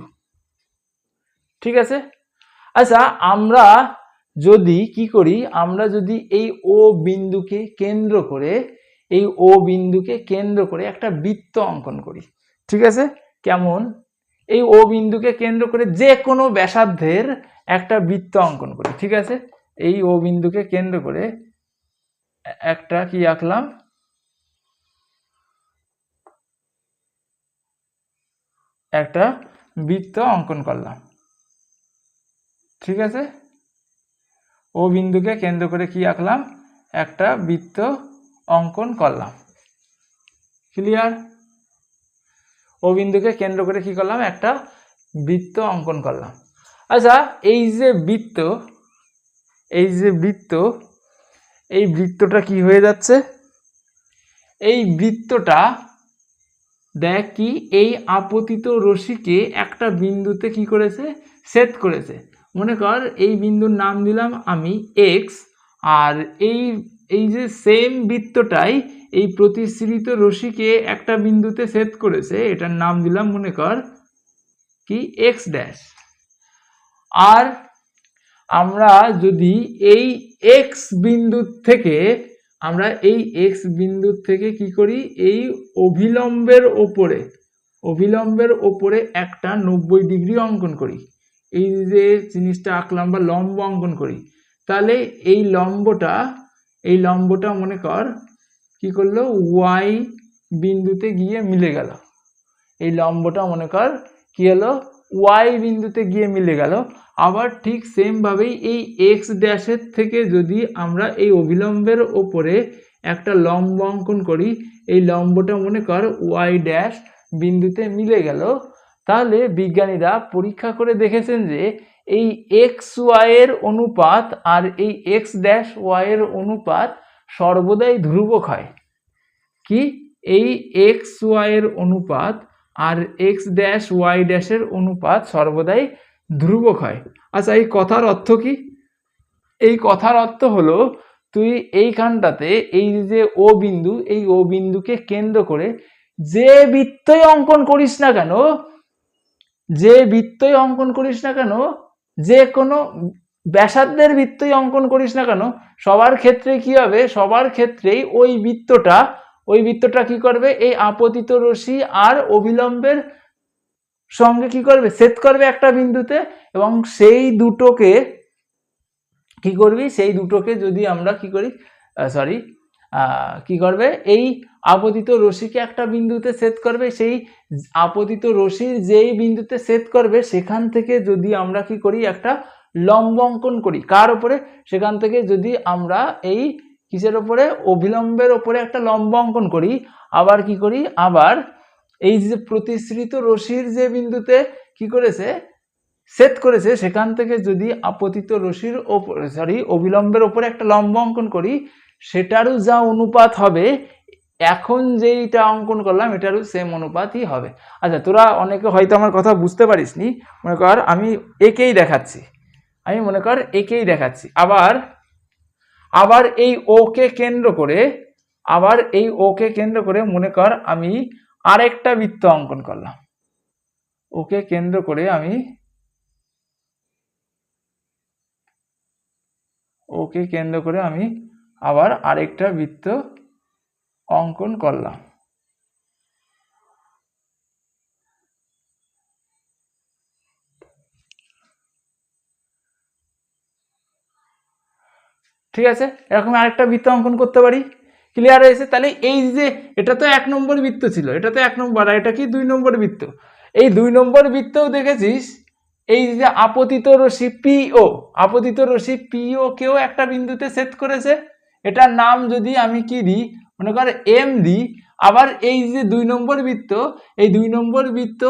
ঠিক আছে। আচ্ছা, আমরা যদি কি করি, আমরা যদি এই ও বিন্দুকে কেন্দ্র করে একটা বৃত্ত অঙ্কন করি, ঠিক আছে, কেমন, এই ও বিন্দুকে কেন্দ্র করে যে কোনো ব্যাসার্ধের একটা বৃত্ত অঙ্কন করি, ঠিক আছে, এই ও বিন্দুকে কেন্দ্র করে একটা কি আঁকলাম, একটা বৃত্ত অঙ্কন করলাম, ঠিক আছে, ও বিন্দুকে কেন্দ্র করে কি আঁকলাম, একটা বৃত্ত অঙ্কন করলাম, ক্লিয়ার, ও বিন্দুকে কেন্দ্র করে কি করলাম, একটা বৃত্ত অঙ্কন করলাম। আচ্ছা, এই বৃত্তটা কি হয়ে যাচ্ছে, এই বৃত্তটা দেখ কি এই আপতিত রশ্মিকে একটা বিন্দুতে কি করেছে, ছেদ করেছে, মনে কর এই বিন্দুর নাম দিলাম আমি X, আর এই যে সেম বৃত্তটাই এই প্রতিসৃত রশ্মিকে একটা বিন্দুতে ছেদ করেছে, এটার নাম দিলাম মনে কর কি X ড্যাশ। আর আমরা যদি এই X বিন্দু থেকে কি করি, এই অভিলম্বের ওপরে একটা 90 ডিগ্রি অঙ্কন করি, এই যে জিনিসটা আঁকলাম বা লম্ব অঙ্কন করি, তাহলে এই লম্বটা মনে কর কি করলো, Y বিন্দুতে গিয়ে মিলে গেল, এই লম্বটা মনে কর কি হলো, Y বিন্দুতে গিয়ে মিলে গেল। আবার ঠিক সেম ভাবেই এই X ড্যাশের থেকে যদি আমরা এই অভিলম্বের ওপরে একটা লম্ব অঙ্কন করি, এই লম্বটা মনে কর Y ড্যাশ বিন্দুতে মিলে গেল, তাহলে বিজ্ঞানীরা পরীক্ষা করে দেখেছেন যে এই XY এর অনুপাত আর এই X ড্যাশ Y এর অনুপাত সর্বদাই ধ্রুবক হয়, কি এই XY এর অনুপাত আর X ড্যাশ Y ড্যাশের অনুপাত সর্বদাই ধ্রুবক হয়। আচ্ছা, এই কথার অর্থ কি, এই কথার অর্থ হলো তুই এইখানটাতে এই যে ও বিন্দু, এই ও বিন্দুকে কেন্দ্র করে যে বৃত্তই অঙ্কন করিস না কেন, যে বৃত্তই অঙ্কন করিস না কেন, যে কোনো ব্যাসার্ধের বৃত্তই অঙ্কন করিস না কেন, সবার ক্ষেত্রে কি হবে, সবার ক্ষেত্রেই ওই বৃত্তটা কি করবে, এই আপতিত রশ্মি আর অভিলম্বের সঙ্গে কি করবে, ছেদ করবে একটা বিন্দুতে, এবং সেই দুটোকে কি করবি, সেই দুটোকে যদি আমরা কি করি, কি করবে, এই আপতিত রশ্মিকে একটা বিন্দুতে ছেদ করবে, সেই আপতিত রশ্মির যেই বিন্দুতে ছেদ করবে সেখান থেকে যদি আমরা কি করি, একটা লম্ব অঙ্কন করি, কার উপরে, সেখান থেকে যদি আমরা এই কিসের উপরে, অভিলম্বের উপরে একটা লম্ব অঙ্কন করি, আবার কি করি, আবার এই যে প্রতিসৃত রশ্মির যে বিন্দুতে কি করেছে, ছেদ করেছে, সেখান থেকে যদি আপতিত রশ্মির উপরে অভিলম্বের উপরে একটা লম্ব অঙ্কন করি, সেটারও যা অনুপাত হবে, এখন যেইটা অঙ্কন করলাম এটারও সেম অনুপাতই হবে। আচ্ছা, তোরা অনেকে হয়তো আমার কথা বুঝতে পারিসনি, মনে কর আমি একেই দেখাচ্ছি, আবার এই ওকে কেন্দ্র করে মনে কর আমি আরেকটা বৃত্ত অঙ্কন করলাম, ওকে কেন্দ্র করে আমি আবার আরেকটা বৃত্ত অঙ্কন করলাম। ঠিক আছে, এরকম আরেকটা বৃত্ত অঙ্কন করতে পারি। ক্লিয়ার হয়েছে? তাহলে এই যে এটা তো 1 নম্বর বৃত্ত ছিল, এটা তো 1 নম্বর, আর এটা কি 2 নম্বর বৃত্ত। এই 2 নম্বর বৃত্তও দেখেছিস, এই যে আপতিত রশ্মি পিও কেও একটা বিন্দুতে ছেদ করেছে, এটার নাম যদি আমি কি দিই, মনে কর এম দিই। আবার এই যে 2 নম্বর বৃত্ত, এই 2 নম্বর বৃত্ত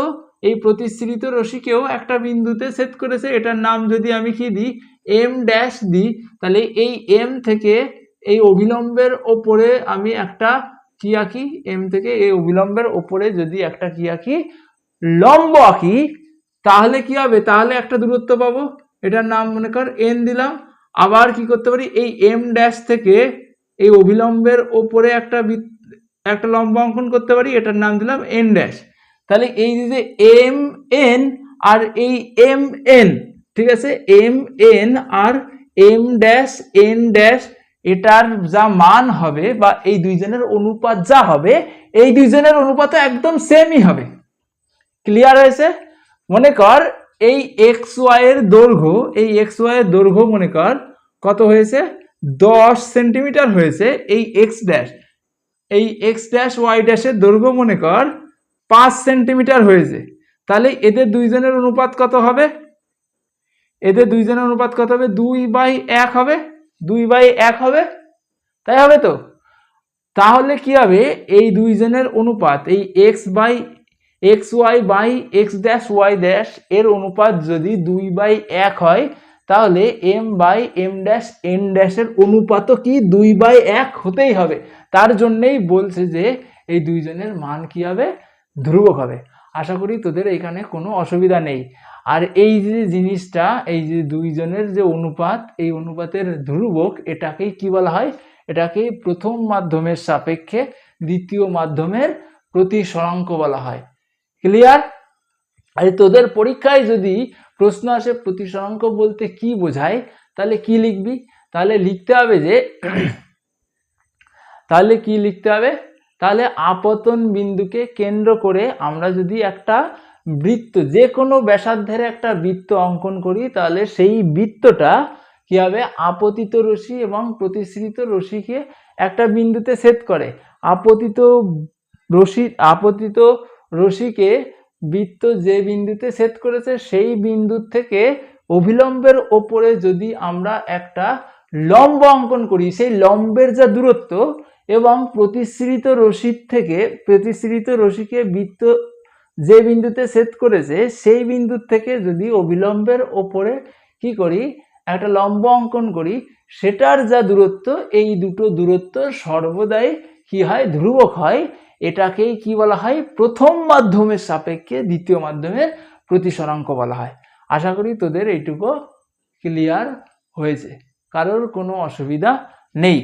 এই প্রতিসৃত রশ্মিকেও একটা বিন্দুতে ছেদ করেছে, এটার নাম যদি আমি কি দিই, এম ড্যাশ দিই, তাহলে এই এম থেকে এই অভিলম্বের ওপরে আমি একটা কি আঁকি, এম থেকে এই অভিলম্বের ওপরে যদি একটা কি আঁকি, লম্ব আঁকি, তাহলে কি হবে, তাহলে একটা দূরত্ব পাবো, এটার নাম মনে কর এন দিলাম। আবার কি করতে পারি, এই এম ড্যাশ থেকে এই অভিলম্বের ওপরে একটা লম্ব অঙ্কন করতে পারি, এটার নাম দিলাম এন ড্যাশ। তাহলে এই যে এম এন আর এই এম এন, ঠিক আছে, এম এন আর এম ড্যাশ এন ড্যাশ, এটার যা মান হবে বা এই দুইজনের অনুপাত যা হবে, এই দুইজনের অনুপাত একদম সেমই হবে। ক্লিয়ার হয়েছে? মনে কর এই এক্স ওয়াই এর দৈর্ঘ্য মনে কর কত হয়েছে, 10 সেন্টিমিটার হয়েছে। এই এক্স ড্যাশ ওয়াই ড্যাশের দৈর্ঘ্য মনে কর 5 সেন্টিমিটার হয়েছে। তাহলে এদের দুইজনের অনুপাত কত হবে, 2/1 হবে, 2/1 হবে, তাই হবে তো। তাহলে কি হবে, এই দুইজনের অনুপাত, এই X Y by X dash Y dash এর অনুপাত যদি 2/1 হয়, তাহলে M by M dash N ড্যাশের অনুপাতও কি 2/1 হতেই হবে। তার জন্যই বলছে যে এই দুইজনের মান কি হবে, ধ্রুবক হবে। আশা করি তোদের এখানে কোনো অসুবিধা নেই। আর এই যে জিনিসটা, এই যে দুইজনের যে অনুপাত, এই অনুপাতের ধ্রুবক, এটাকেই কি বলা হয়, এটাকে প্রথম মাধ্যমের সাপেক্ষে দ্বিতীয় মাধ্যমের প্রতিসরাঙ্ক বলা হয়। ক্লিয়ার? আর তোদের পরীক্ষায় যদি প্রশ্ন আসে প্রতিসরাঙ্ক বলতে কি বোঝায়, তাহলে কি লিখবি, তাহলে লিখতে হবে তাহলে আপতন বিন্দুকে কেন্দ্র করে আমরা যদি একটা বৃত্ত, যে কোনো ব্যাসার্ধের একটা বৃত্ত অঙ্কন করি, তাহলে সেই বৃত্তটা কি হবে, আপতিত রশ্মি এবং প্রতিসৃত রশ্মিকে একটা বিন্দুতে ছেদ করে। আপতিত রশ্মিকে বৃত্ত যে বিন্দুতে ছেদ করেছে সেই বিন্দু থেকে অভিলম্বের ওপরে যদি আমরা একটা লম্ব অঙ্কন করি, সেই লম্বের যা দূরত্ব এবং প্রতিসৃত রশ্মিকে বৃত্ত যে বিন্দুতে ছেদ করেছে সেই বিন্দু থেকে যদি অভিলম্বের ওপরে কি করি, একটা লম্ব অঙ্কন করি, সেটার যা দূরত্ব, এই দুটো দূরত্ব সর্বদাই কি হয়, ধ্রুবক হয়। এটাকেই কি বলা হয়, প্রথম মাধ্যমের সাপেক্ষে দ্বিতীয় মাধ্যমের প্রতিসরাঙ্ক বলা হয়। আশা করি তোদের এইটুকু ক্লিয়ার হয়েছে, কারোর কোনো অসুবিধা নেই।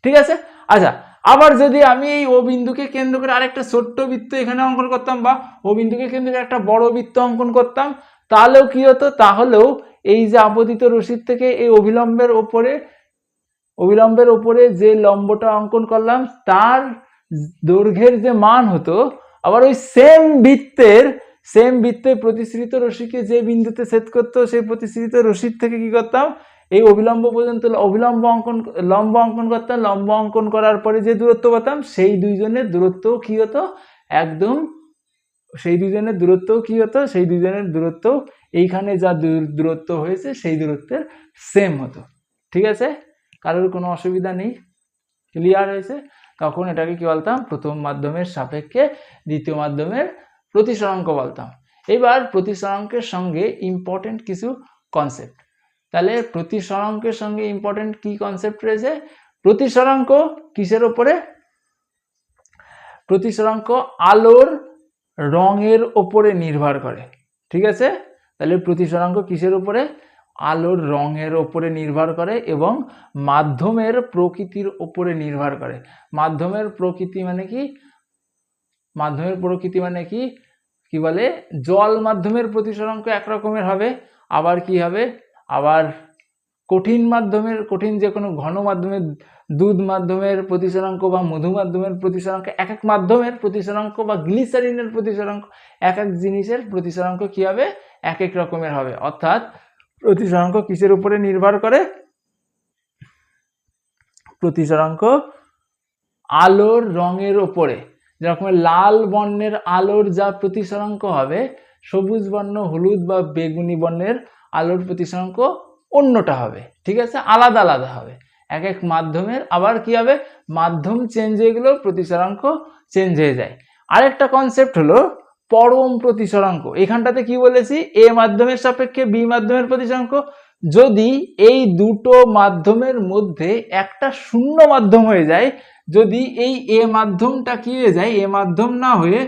ঠিক আছে? আচ্ছা, আবার যদি আমি এই ও বিন্দুকে কেন্দ্র করে আরেকটা ছোট্ট বৃত্ত এখানে অঙ্কন করতাম, বা ও বিন্দুকে কেন্দ্র করে একটা বড় বৃত্ত অঙ্কন করতাম, তাহলেও কি হতো, তাহলেও এই যে আপতিত রশ্মির থেকে এই অবিলম্বের ওপরে যে লম্বটা অঙ্কন করলাম তার দৈর্ঘ্যের যে মান হতো, আবার ওই সেম বৃত্তের প্রতিসৃত রশ্মিকে যে বিন্দুতে ছেদ করতো সেই প্রতিসৃত রশ্মির থেকে কি করতাম, এই অবিলম্ব পর্যন্ত লম্ব অঙ্কন করতাম। লম্ব অঙ্কন করার পরে যে দূরত্ব পেতাম সেই দুইজনের দূরত্ব কি হতো, একদম সেই দুইজনের দূরত্ব এইখানে যা দূরত্ব হয়েছে সেই দূরত্বের সেম হতো। ঠিক আছে, কারোর কোনো অসুবিধা নেই, ক্লিয়ার হয়েছে? তখন এটাকে কি বলতাম, প্রথম মাধ্যমের সাপেক্ষে দ্বিতীয় মাধ্যমের প্রতিসরাঙ্ক বলতাম। এবার প্রতিসরাঙ্কের সঙ্গে ইম্পর্টেন্ট কিছু কনসেপ্ট। তাহলে প্রতিসরাঙ্কের সঙ্গে ইম্পর্টেন্ট কি কনসেপ্ট রয়েছে? প্রতিসরাঙ্ক কিসের ওপরে? প্রতিসরাঙ্ক আলোর রঙের ওপরে নির্ভর করে। ঠিক আছে, তাহলে প্রতিসরাঙ্ক কিসের উপরে? আলোর রঙের ওপরে নির্ভর করে এবং মাধ্যমের প্রকৃতির ওপরে নির্ভর করে। মাধ্যমের প্রকৃতি মানে কি? কি বলে, জল মাধ্যমের প্রতিসরাঙ্ক একরকমের হবে, আবার কি হবে, আবার কঠিন যে কোনো ঘন মাধ্যমের, দুধ মাধ্যমের প্রতিসরাঙ্ক বা মধু মাধ্যমের প্রতিসরাঙ্ক, এক এক মাধ্যমের প্রতিসরাঙ্ক বা গ্লিসারিনের প্রতিসরাঙ্ক, এক এক জিনিসের প্রতিসরাঙ্ক কি হবে, এক এক রকমের হবে। অর্থাৎ প্রতিসরাঙ্ক কিসের উপরে নির্ভর করে? প্রতিসরাঙ্ক আলোর রঙের ওপরে। যেরকম লাল বর্ণের আলোর যা প্রতিসরাঙ্ক হবে, সবুজ বর্ণ, হলুদ বা বেগুনি বর্ণের আলোর প্রতিসরাঙ্ক অন্যটা হবে। ঠিক আছে, আলাদা আলাদা হবে এক এক মাধ্যমের। আবার কি হবে, মাধ্যম চেঞ্জ হয়ে গেলেও প্রতিসরাঙ্ক চেঞ্জ হয়ে যায়। আরেকটা কনসেপ্ট হলো পরম প্রতিসরাঙ্ক। এখানটাতে কি বলেছি, এ মাধ্যমের সাপেক্ষে বি মাধ্যমের প্রতিসরাঙ্ক। যদি এই দুটো মাধ্যমের মধ্যে একটা শূন্য মাধ্যম হয়ে যায়, যদি এই এ মাধ্যমটা কি হয়ে যায়, এ মাধ্যম না হয়ে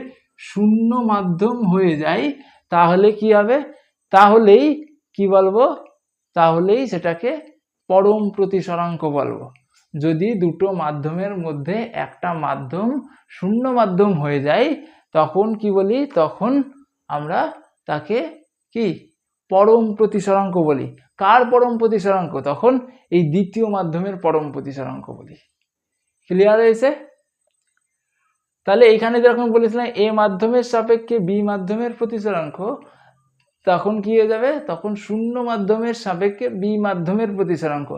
শূন্য মাধ্যম হয়ে যায়, তাহলে কি হবে, তাহলেই কি বলবো, তাহলেই সেটাকে পরম প্রতিসরাঙ্ক বলবো। যদি দুটো মাধ্যমের মধ্যে একটা মাধ্যম শূন্য মাধ্যম হয়ে যায়, তখন কি বলি, তখন আমরা তাকে কি পরম প্রতিসরাঙ্ক বলি। কার পরম প্রতিসরাঙ্ক? তখন এই দ্বিতীয় মাধ্যমের পরম প্রতিসরাঙ্ক বলি। ক্লিয়ার হয়েছে? তাহলে এখানে যেরকম বলেছিলাম এ মাধ্যমের সাপেক্ষে বি মাধ্যমের প্রতিসরাঙ্ক, তখন কি হয়ে যাবে, তখন শূন্য মাধ্যমের সাপেক্ষে বি মাধ্যমের প্রতিসরাঙ্ক।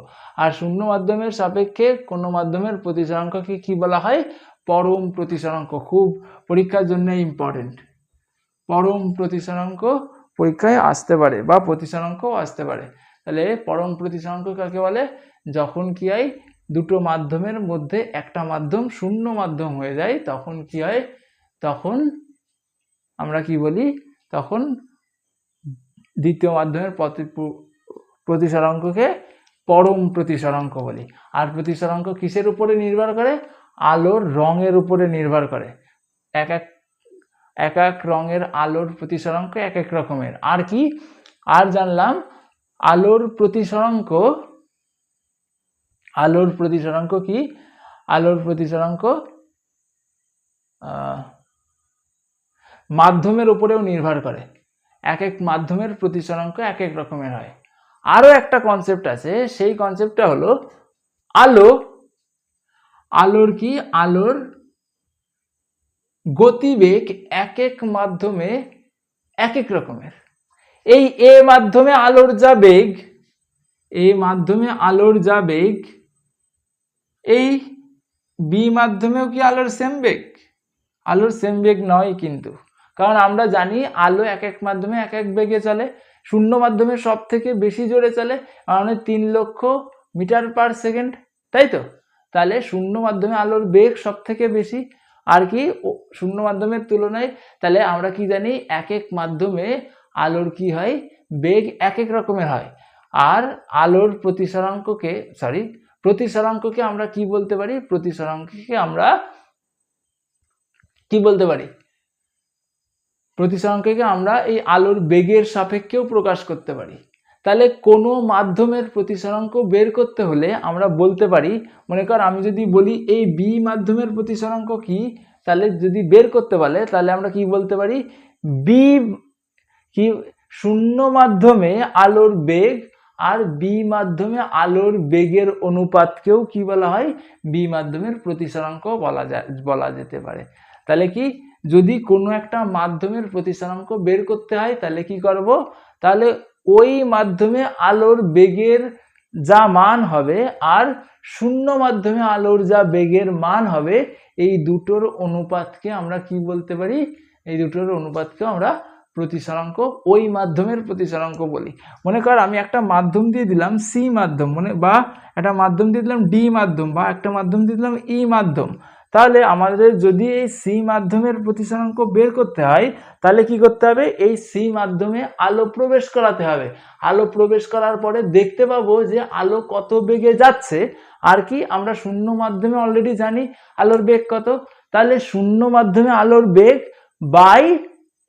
আর শূন্য মাধ্যমের সাপেক্ষে কোনো মাধ্যমের প্রতিসরাঙ্ককে কি বলা হয়, পরম প্রতিসরাঙ্ক। খুব পরীক্ষার জন্য ইম্পর্টেন্ট। পরম প্রতিসরাঙ্ক পরীক্ষায় আসতে পারে বা প্রতিসরাঙ্কও আসতে পারে। তাহলে পরম প্রতিসরাঙ্ক কাকে বলে? যখন কি হয়, দুটো মাধ্যমের মধ্যে একটা মাধ্যম শূন্য মাধ্যম হয়ে যায়, তখন কি হয়, তখন আমরা কি বলি, তখন দ্বিতীয় মাধ্যমের প্রতিসরাঙ্ককে পরম প্রতিসরাঙ্ক বলি। আর প্রতিসরাঙ্ক কিসের উপরে নির্ভর করে? আলোর রঙের উপরে নির্ভর করে। এক এক রঙের আলোর প্রতিসরাঙ্ক এক এক রকমের। আর কি, আর জানলাম আলোর প্রতিসরাঙ্ক কি, আলোর প্রতিসরাঙ্ক মাধ্যমের উপরেও নির্ভর করে। এক এক মাধ্যমের প্রতিসরাঙ্ক এক এক রকমের হয়। আরো একটা কনসেপ্ট আছে, সেই কনসেপ্টটা হলো আলোর কি, আলোর গতিবেগ এক এক মাধ্যমে এক এক রকমের। এই এ মাধ্যমে আলোর যা বেগ, এই বি মাধ্যমেও কি আলোর সেম বেগ? আলোর সেম বেগ নয় কিন্তু, কারণ আমরা জানি আলো এক এক মাধ্যমে এক এক বেগে চলে। শূন্য মাধ্যমে সব থেকে বেশি জোরে চলে, মানে 3 লক্ষ মিটার পার সেকেন্ড, তাই তো? তাহলে শূন্য মাধ্যমে আলোর বেগ সব থেকে বেশি। আর কি, শূন্য মাধ্যমের তুলনায় তাহলে আমরা কি জানি, এক এক মাধ্যমে আলোর কি হয়, বেগ এক এক রকমের হয়। আর আলোর প্রতিসরাঙ্ককে আমরা কি বলতে পারি, প্রতিসরাঙ্ককে আমরা কি বলতে পারি, প্রতিসরাঙ্ককে আমরা এই আলোর বেগের সাপেক্ষেও প্রকাশ করতে পারি। তাহলে কোনো মাধ্যমের প্রতিসরাঙ্ক বের করতে হলে আমরা বলতে পারি, মনে কর আমি যদি বলি এই বি মাধ্যমের প্রতিসরাঙ্ক কি, তাহলে যদি বের করতে বলে তাহলে আমরা কি বলতে পারি, বি কি শূন্য মাধ্যমে আলোর বেগ আর বি মাধ্যমে আলোর বেগের অনুপাতকেও কি বলা হয়, বি মাধ্যমের প্রতিসরাঙ্ক বলা যেতে পারে। তাহলে কি, যদি কোনো একটা মাধ্যমের প্রতিসরাঙ্ক বের করতে হয় তাহলে কি করব, তাহলে ওই মাধ্যমে আলোর বেগের যা মান হবে আর শূন্য মাধ্যমে আলোর যা বেগের মান হবে, এই দুটোর অনুপাতকে আমরা কি বলতে পারি, এই দুটোর অনুপাতকে আমরা প্রতিসরাঙ্ক, ওই মাধ্যমের প্রতিসরাঙ্ক বলি। মনে কর আমি একটা মাধ্যম দিয়ে দিলাম সি মাধ্যম, বা একটা মাধ্যম দিয়ে দিলাম ডি মাধ্যম, বা একটা মাধ্যম দিয়ে দিলাম ই মাধ্যম। তাহলে আমাদের যদি এই সি মাধ্যমের প্রতিসরাঙ্ক বের করতে হয় তাহলে কি করতে হবে, এই সি মাধ্যমে আলো প্রবেশ করাতে হবে। আলো প্রবেশ করার পরে দেখতে পাবো যে আলো কত বেগে যাচ্ছে। আর কি, আমরা শূন্য মাধ্যমে অলরেডি জানি আলোর বেগ কত, তাহলে শূন্য মাধ্যমে আলোর বেগ বাই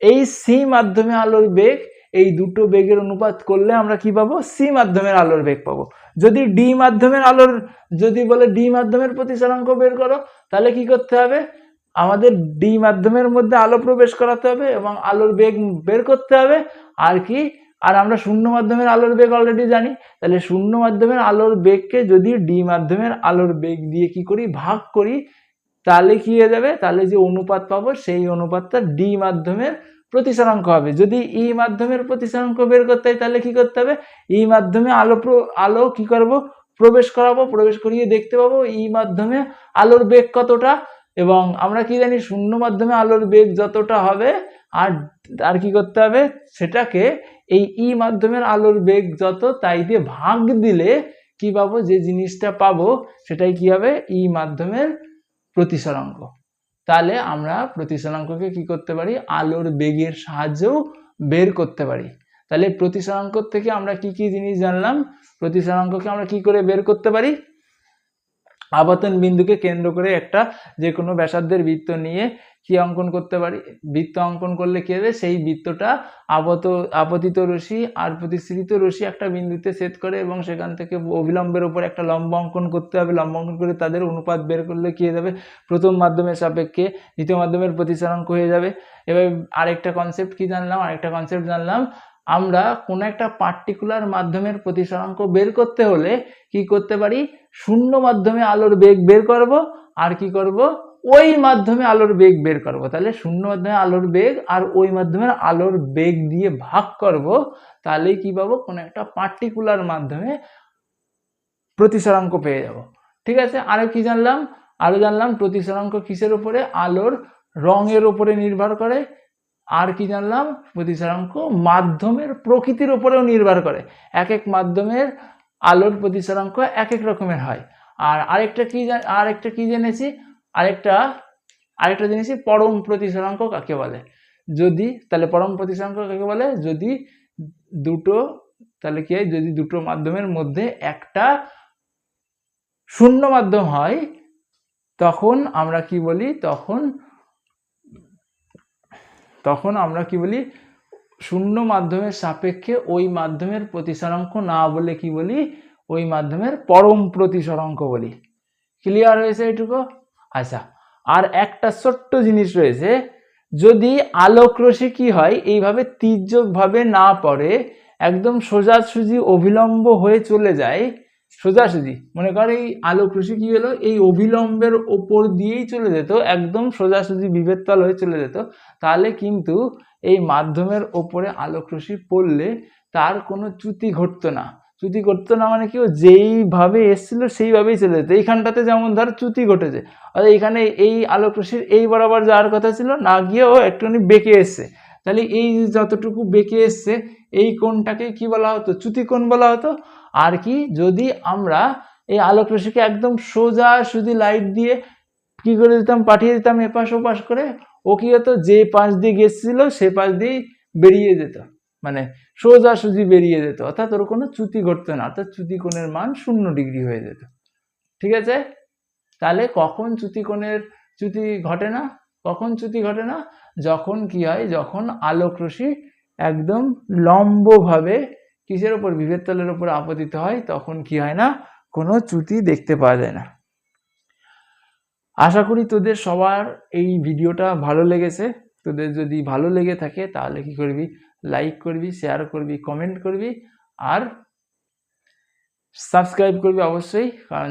এই সি মাধ্যমে আলোর বেগ, এই দুটো বেগের অনুপাত করলে আমরা কি পাবো, সি মাধ্যমের আলোর বেগ পাবো। যদি ডি মাধ্যমের আলোর, যদি বলে ডি মাধ্যমের প্রতিসরাঙ্ক বের করো, তাহলে কি করতে হবে, আমাদের ডি মাধ্যমের মধ্যে আলো প্রবেশ করাতে হবে এবং আলোর বেগ বের করতে হবে। আর কি, আর আমরা শূন্য মাধ্যমের আলোর বেগ অলরেডি জানি, তাহলে শূন্য মাধ্যমের আলোর বেগকে যদি ডি মাধ্যমের আলোর বেগ দিয়ে কি করি, ভাগ করি, তাহলে কি হয়ে যাবে, তাহলে যে অনুপাত পাবো সেই অনুপাতটা ডি মাধ্যমের প্রতিসরাঙ্ক হবে। যদি ই মাধ্যমের প্রতিসরাঙ্ক বের করতে হয় তাহলে কি করতে হবে, ই মাধ্যমে আলো কি করব, প্রবেশ করাবো, প্রবেশ করিয়ে দেখতে পাবো ই মাধ্যমে আলোর বেগ কতটা, এবং আমরা কি জানি শূন্য মাধ্যমে আলোর বেগ যতটা হবে, আর কি করতে হবে, সেটাকে এই ই মাধ্যমের আলোর বেগ যত তাই দিয়ে ভাগ দিলে কি পাবো, যে জিনিসটা পাবো সেটাই কি হবে, ই মাধ্যমের প্রতিসরাঙ্ক। তাহলে আমরা প্রতিসরাঙ্ককে কি করতে পারি, আলোর বেগের সাহায্যেও বের করতে পারি। তাহলে প্রতিসরাঙ্ক থেকে আমরা কি কি জিনিস জানলাম, প্রতিসরাঙ্ককে আমরা কি করে বের করতে পারি, আবর্তন বিন্দুকে কেন্দ্র করে একটা যে কোনো ব্যাসার্ধের বৃত্ত নিয়ে কি অঙ্কন করতে পারি, বৃত্ত অঙ্কন করলে কি হবে, সেই বৃত্তটা আপতিত রশ্মি আর প্রতিসৃত রশ্মি একটা বিন্দুতে ছেদ করে এবং সেখান থেকে অবিলম্বের উপর একটা লম্ব অঙ্কন করতে হবে। লম্ব অঙ্কন করে তাদের অনুপাত বের করলে কি হয়ে যাবে, প্রথম মাধ্যমের সাপেক্ষে দ্বিতীয় মাধ্যমের প্রতিসরাঙ্ক হয়ে যাবে। এবার আরেকটা কনসেপ্ট কি জানলাম, আমরা কোনো একটা পার্টিকুলার মাধ্যমের প্রতিসরাঙ্ক বের করতে হলে কি করতে পারি, শূন্য মাধ্যমে আলোর বেগ বের করব, আর কি করব, ওই মাধ্যমে আলোর বেগ বের করব। তাহলে শূন্য মাধ্যমে আলোর বেগ আর ওই মাধ্যমের আলোর বেগ দিয়ে ভাগ করব, তাহলেই কি পাবো, কোনো একটা পার্টিকুলার মাধ্যমে প্রতিসরাঙ্ক পেয়ে যাব। ঠিক আছে, আরো কি জানলাম, প্রতিসরাঙ্ক কিসের উপরে, আলোর রঙের উপরে নির্ভর করে। আর কি জানলাম, প্রতিসরাঙ্ক মাধ্যমের প্রকৃতির উপরেও নির্ভর করে, এক এক মাধ্যমের আলোর প্রতিসরাঙ্ক এক এক রকমের হয়। আর আরেকটা কি জেনেছি, আরেকটা জেনেছি পরম প্রতিসরাঙ্ক কাকে বলে। তাহলে পরম প্রতিসরাঙ্ক কাকে বলে, যদি দুটো, তাহলে কি হয়, যদি দুটো মাধ্যমের মধ্যে একটা শূন্য মাধ্যম হয় তখন আমরা কি বলি, তখন আমরা কি বলি, শূন্য মাধ্যমের সাপেক্ষে ওই মাধ্যমের প্রতিসরাঙ্ক না বলে কি বলি, ওই মাধ্যমের পরম প্রতিসরাঙ্ক বলি। ক্লিয়ার হয়েছে এটুকু? আচ্ছা, আর একটা ছোট্ট জিনিস রয়েছে, যদি আলোক রশ্মি কি হয়, এইভাবে তির্যক ভাবে না পড়ে, একদম সোজাসুজি অভিলম্ব হয়ে চলে যায়, সোজাসুজি মনে কর এই আলোক রশ্মি কি হলো, এই অভিলম্বের ওপর দিয়েই চলে যেত, একদম সোজাসুজি বিভেদ তল হয়ে চলে যেত, তাহলে কিন্তু এই মাধ্যমের ওপরে আলোক রশ্মি পড়লে তার কোনো চ্যুতি ঘটতো না। মানে কি, যেইভাবে এসেছিল সেইভাবেই চলে যেত। এইখানটাতে যেমন ধর চ্যুতি ঘটেছে, আর এইখানে এই আলোক রশ্মির এই বরাবর যাওয়ার কথা ছিল, না গিয়ে ও একটুখানি বেঁকে এসছে, তাহলে এই যতটুকু বেঁকে এসছে এই কোণটাকে কি বলা হতো, চ্যুতি কোণ বলা হতো। আর কি, যদি আমরা এই আলোক রশ্মিকে একদম সোজাসুজি লাইট দিয়ে কি করে দিতাম, পাঠিয়ে দিতাম এপাশ ওপাশ করে, ও কি হতো, যে পাশ দিয়ে গেছিল সে পাশ দিয়েই বেরিয়ে যেত, মানে সোজাসুজি বেরিয়ে যেত, অর্থাৎ ওর কোনো চ্যুতি ঘটতো না, অর্থাৎ চ্যুতি কোণের মান 0 ডিগ্রি হয়ে যেত। ঠিক আছে, তাহলে কখন চ্যুতি ঘটে না, যখন কি হয়, যখন আলোক রশ্মি একদম লম্বভাবে কিসের ওপর? বিভেদ তলের ওপর আপতিত হয়, তখন কি হয় না, কোনো চ্যুতি দেখতে পাওয়া যায় না। আশা করি তোদের সবার এই ভিডিওটা ভালো লেগেছে। তোদের যদি ভালো লেগে থাকে তাহলে কি করবি, লাইক করবি, শেয়ার করবি, কমেন্ট করবি আর সাবস্ক্রাইব করবি অবশ্যই, কারণ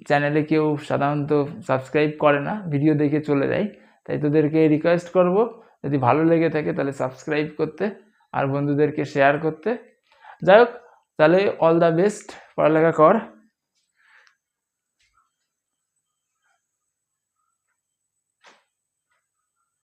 চ্যানেলে কেউ সাধারণত সাবস্ক্রাইব করে না, ভিডিও দেখে চলে যায়। তাই তোদেরকে রিকোয়েস্ট করব, যদি ভালো লেগে থাকে তাহলে সাবস্ক্রাইব করতে আর বন্ধুদেরকে শেয়ার করতে। যাই হোক, তাহলে অল দ্য বেস্ট, পড়ালেখা কর।